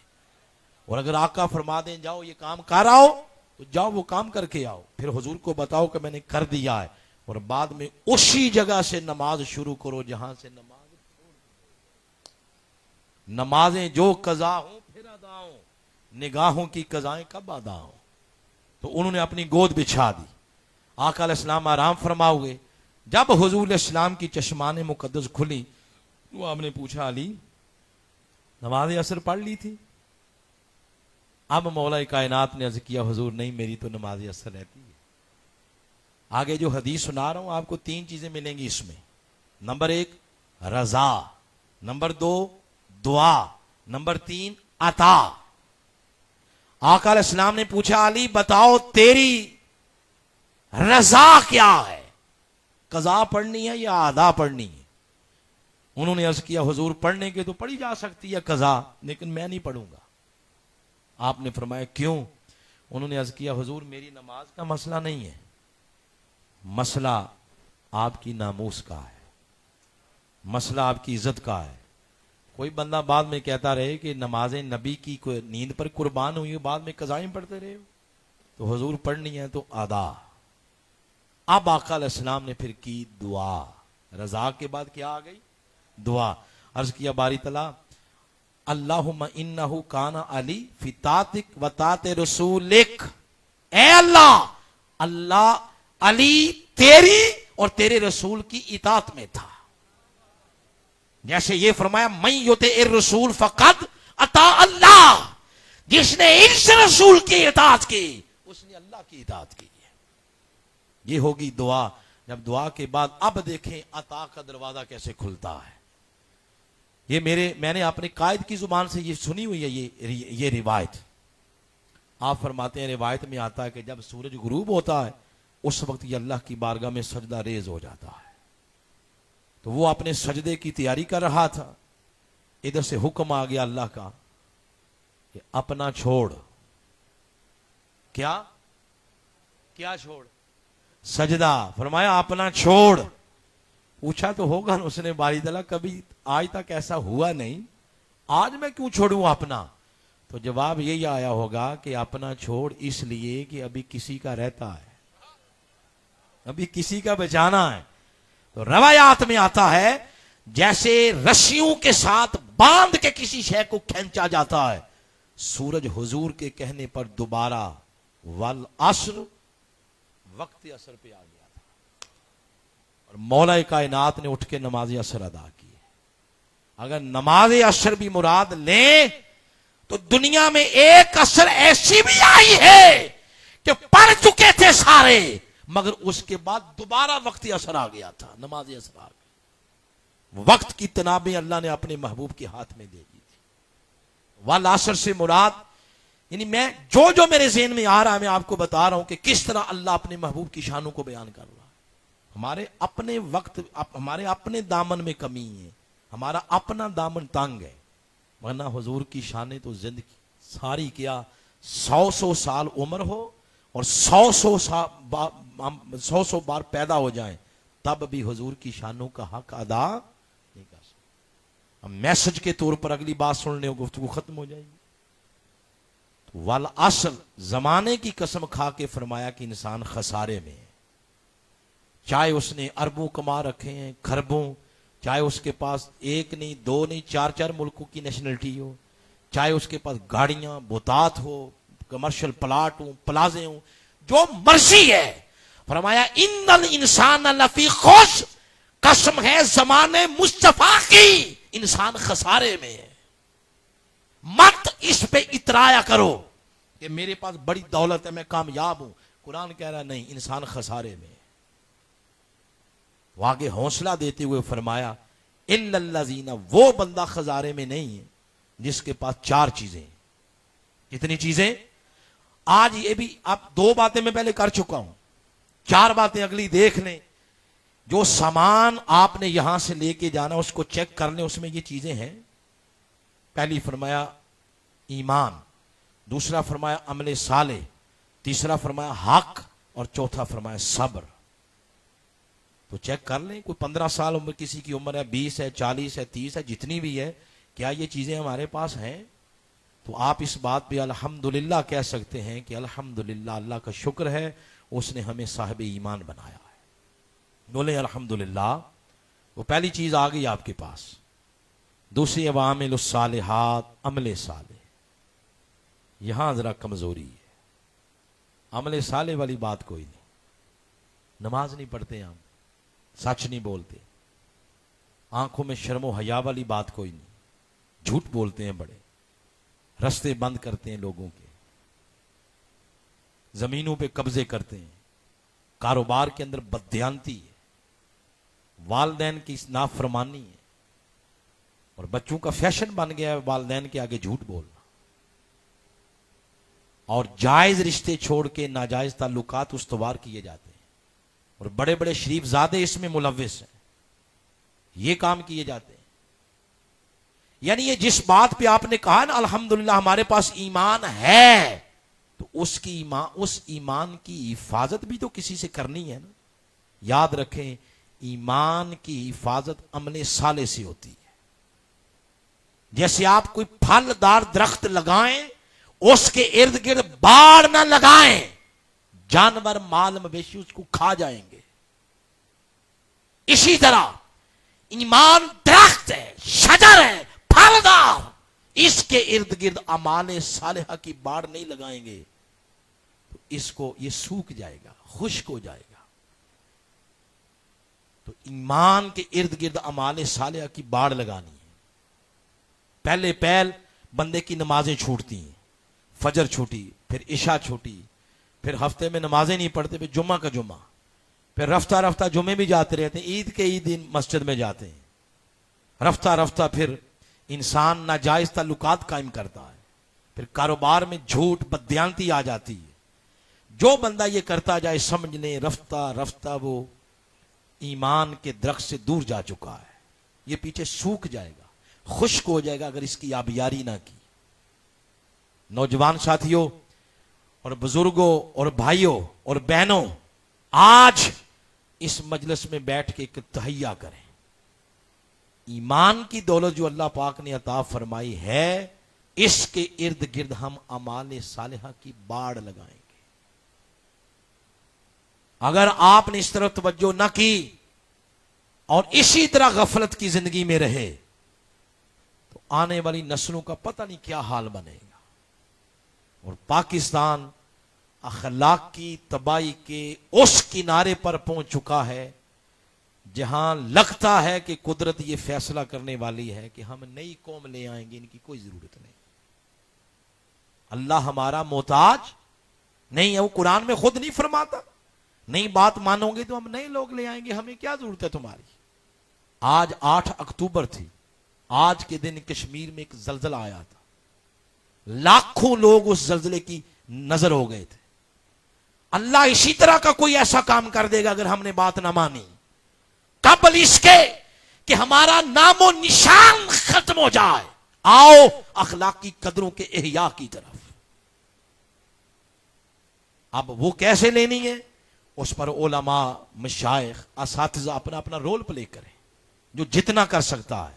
اور اگر آقا فرما دیں جاؤ یہ کام کر آؤ تو جاؤ وہ کام کر کے آؤ, پھر حضور کو بتاؤ کہ میں نے کر دیا ہے, اور بعد میں اسی جگہ سے نماز شروع کرو جہاں سے نمازیں جو قضا ہوں پھر ادا ہوں, نگاہوں کی قضائیں کب ادا ہوں. تو انہوں نے اپنی گود بچھا دی, آقا علیہ السلام آرام فرما ہوئے. جب حضور علیہ السلام کی چشمان مقدس کھلی تو آپ نے پوچھا علی نماز عصر پڑھ لی تھی؟ اب مولا کائنات نے عرض کیا حضور نہیں میری تو نماز عصر رہتی ہے. آگے جو حدیث سنا رہا ہوں آپ کو تین چیزیں ملیں گی اس میں. نمبر ایک رضا, نمبر دو دعا, نمبر تین عطا. آقا علیہ السلام نے پوچھا علی بتاؤ تیری رضا کیا ہے, قضا پڑھنی ہے یا ادا پڑھنی ہے؟ انہوں نے عرض کیا حضور پڑھنے کے تو پڑھی جا سکتی ہے قضا, لیکن میں نہیں پڑھوں گا. آپ نے فرمایا کیوں؟ انہوں نے عرض کیا حضور میری نماز کا مسئلہ نہیں ہے, مسئلہ آپ کی ناموس کا ہے, مسئلہ آپ کی عزت کا ہے. کوئی بندہ بعد میں کہتا رہے کہ نمازیں نبی کی نیند پر قربان ہوئی بعد میں قضائیں پڑھتے رہے, تو حضور پڑھنی ہے تو ادا. اب آقا علیہ السلام نے پھر کی دعا, رضا کے بعد کیا آ گئی؟ دعا. عرض کیا باری تعالیٰ اللہم انہو کانا علی فی طاعتک و طاعت رسولک, اے اللہ اللہ علی تیری اور تیرے رسول کی اطاعت میں تھا. جیسے یہ فرمایا من یطع الرسول فقد اطاع اللہ, جس نے اس رسول کی اطاعت کی اس نے اللہ کی اطاعت کی. یہ ہوگی دعا. جب دعا کے بعد اب دیکھیں عطا کا دروازہ کیسے کھلتا ہے. یہ میں نے اپنے قائد کی زبان سے یہ سنی ہوئی ہے یہ روایت. آپ فرماتے ہیں روایت میں آتا ہے کہ جب سورج غروب ہوتا ہے اس وقت یہ اللہ کی بارگاہ میں سجدہ ریز ہو جاتا ہے. تو وہ اپنے سجدے کی تیاری کر رہا تھا, ادھر سے حکم آ گیا اللہ کا کہ اپنا چھوڑ. کیا چھوڑ؟ سجدہ. فرمایا اپنا چھوڑ. پوچھا تو ہوگا اس نے باری تعالیٰ کبھی آج تک ایسا ہوا نہیں, آج میں کیوں چھوڑوں اپنا؟ تو جواب یہی آیا ہوگا کہ اپنا چھوڑ اس لیے کہ ابھی کسی کا رہتا ہے, ابھی کسی کا بچانا ہے. تو روایات میں آتا ہے جیسے رسیوں کے ساتھ باندھ کے کسی شے کو کھینچا جاتا ہے, سورج حضور کے کہنے پر دوبارہ والعصر وقت عصر پہ آ گیا تھا اور مولا کائنات نے اٹھ کے نماز عصر ادا کی. اگر نماز عصر بھی مراد لیں تو دنیا میں ایک عصر ایسی بھی آئی ہے کہ پڑھ چکے تھے سارے, مگر اس کے بعد دوبارہ وقت عصر آ گیا تھا, نماز عصر آ گئی. وقت کی تنابیں اللہ نے اپنے محبوب کے ہاتھ میں دے دی تھی. والعصر سے مراد یعنی میں جو میرے ذہن میں آ رہا ہے میں آپ کو بتا رہا ہوں کہ کس طرح اللہ اپنے محبوب کی شانوں کو بیان کر رہا ہے. ہمارے اپنے وقت, ہمارے اپنے دامن میں کمی ہے, ہمارا اپنا دامن تنگ ہے, ورنہ حضور کی شانیں تو زندگی ساری کیا 100 سال عمر ہو اور 100 بار پیدا ہو جائیں تب بھی حضور کی شانوں کا حق ادا نہیں کر سکتے. اب میسج کے طور پر اگلی بات سننے اور گفتگو ختم ہو جائے گی. تو والعصر زمانے کی قسم کھا کے فرمایا کہ انسان خسارے میں ہے. چاہے اس نے اربوں کما رکھے ہیں، کھربوں، چاہے اس کے پاس ایک نہیں، دو نہیں، چار چار ملکوں کی نیشنلٹی ہو، چاہے اس کے پاس گاڑیاں، بوتات ہو، کمرشل پلاٹ ہوں، پلازے ہوں، جو مرضی ہے. فرمایا ان الانسان لفی خسر، قسم ہے زمانے مصطفیٰ کی، انسان خسارے میں ہے. مت اس پہ اترایا کرو کہ میرے پاس بڑی دولت ہے، میں کامیاب ہوں. قرآن کہہ رہا نہیں، انسان خسارے میں ہے. وہ آگے حوصلہ دیتے ہوئے فرمایا الا الذین، وہ بندہ خسارے میں نہیں ہے جس کے پاس چار چیزیں ہیں. کتنی چیزیں؟ آج یہ بھی اب دو باتیں میں پہلے کر چکا ہوں، چار باتیں اگلی دیکھ لیں. جو سامان آپ نے یہاں سے لے کے جانا اس کو چیک کر لیں، اس میں یہ چیزیں ہیں. پہلی فرمایا ایمان، دوسرا فرمایا عمل صالح، تیسرا فرمایا حق، اور چوتھا فرمایا صبر. تو چیک کر لیں، کوئی 15 سال عمر کسی کی عمر ہے، 20 ہے، 40 ہے، 30 ہے، جتنی بھی ہے، کیا یہ چیزیں ہمارے پاس ہیں؟ تو آپ اس بات پہ الحمدللہ کہہ سکتے ہیں کہ الحمدللہ، اللہ کا شکر ہے اس نے ہمیں صاحب ایمان بنایا ہے. بولیں الحمدللہ. وہ پہلی چیز آ گئی آپ کے پاس. دوسری عوامل الصالحات، عمل صالح. یہاں ذرا کمزوری ہے، عمل صالح والی بات کوئی نہیں. نماز نہیں پڑھتے ہم، سچ نہیں بولتے، آنکھوں میں شرم و حیا والی بات کوئی نہیں، جھوٹ بولتے ہیں بڑے، رستے بند کرتے ہیں لوگوں کے، زمینوں پہ قبضے کرتے ہیں، کاروبار کے اندر بددیانتی ہے، والدین کی نافرمانی ہے، اور بچوں کا فیشن بن گیا ہے والدین کے آگے جھوٹ بولنا، اور جائز رشتے چھوڑ کے ناجائز تعلقات استوار کیے جاتے ہیں، اور بڑے بڑے شریف زادے اس میں ملوث ہیں، یہ کام کیے جاتے ہیں. یعنی یہ جس بات پہ آپ نے کہا نا الحمدللہ ہمارے پاس ایمان ہے، تو اس ایمان کی حفاظت بھی تو کسی سے کرنی ہے نا. یاد رکھیں، ایمان کی حفاظت عمل صالح سے ہوتی ہے. جیسے آپ کوئی پھل دار درخت لگائیں، اس کے ارد گرد باڑ نہ لگائیں، جانور مال مویشی اس کو کھا جائیں گے. اسی طرح ایمان درخت ہے، شجر ہے، پھلدار، اس کے ارد گرد اعمال صالحہ کی باڑ نہیں لگائیں گے تو اس کو یہ سوکھ جائے گا، خشک ہو جائے گا. تو ایمان کے ارد گرد اعمال صالحہ کی باڑ لگانی ہے. پہلے پہل بندے کی نمازیں چھوٹتی ہیں، فجر چھوٹی، پھر عشاء چھوٹی، پھر ہفتے میں نمازیں نہیں پڑھتے، پھر جمعہ کا جمعہ، پھر رفتہ رفتہ جمعے بھی جاتے رہتے ہیں، عید کے عید دن مسجد میں جاتے ہیں. رفتہ رفتہ پھر انسان ناجائز تعلقات قائم کرتا ہے، پھر کاروبار میں جھوٹ بددیانتی آ جاتی ہے. جو بندہ یہ کرتا جائے سمجھ لیں رفتہ رفتہ وہ ایمان کے درخت سے دور جا چکا ہے. یہ پیچھے سوکھ جائے گا، خشک ہو جائے گا اگر اس کی آبیاری نہ کی. نوجوان ساتھیوں اور بزرگوں اور بھائیوں اور بہنوں، آج اس مجلس میں بیٹھ کے ایک تہیہ کریں. ایمان کی دولت جو اللہ پاک نے عطا فرمائی ہے، اس کے ارد گرد ہم اعمال صالحہ کی باڑ لگائیں گے. اگر آپ نے اس طرف توجہ نہ کی اور اسی طرح غفلت کی زندگی میں رہے تو آنے والی نسلوں کا پتہ نہیں کیا حال بنے گا. اور پاکستان اخلاق کی تباہی کے اس کنارے پر پہنچ چکا ہے جہاں لگتا ہے کہ قدرت یہ فیصلہ کرنے والی ہے کہ ہم نئی قوم لے آئیں گے، ان کی کوئی ضرورت نہیں. اللہ ہمارا محتاج نہیں ہے، وہ قرآن میں خود نہیں فرماتا نئی بات مانو گے تو ہم نئے لوگ لے آئیں گے، ہمیں کیا ضرورت ہے تمہاری. آج 8 اکتوبر تھی، آج کے دن کشمیر میں ایک زلزلہ آیا تھا، لاکھوں لوگ اس زلزلے کی نظر ہو گئے تھے. اللہ اسی طرح کا کوئی ایسا کام کر دے گا اگر ہم نے بات نہ مانی، قبل اس کے کہ ہمارا نام و نشان ختم ہو جائے. آؤ اخلاقی قدروں کے احیاء کی طرف. اب وہ کیسے لینی ہے، اس پر علماء، مشائخ، اساتذہ اپنا اپنا رول پلے کریں، جو جتنا کر سکتا ہے.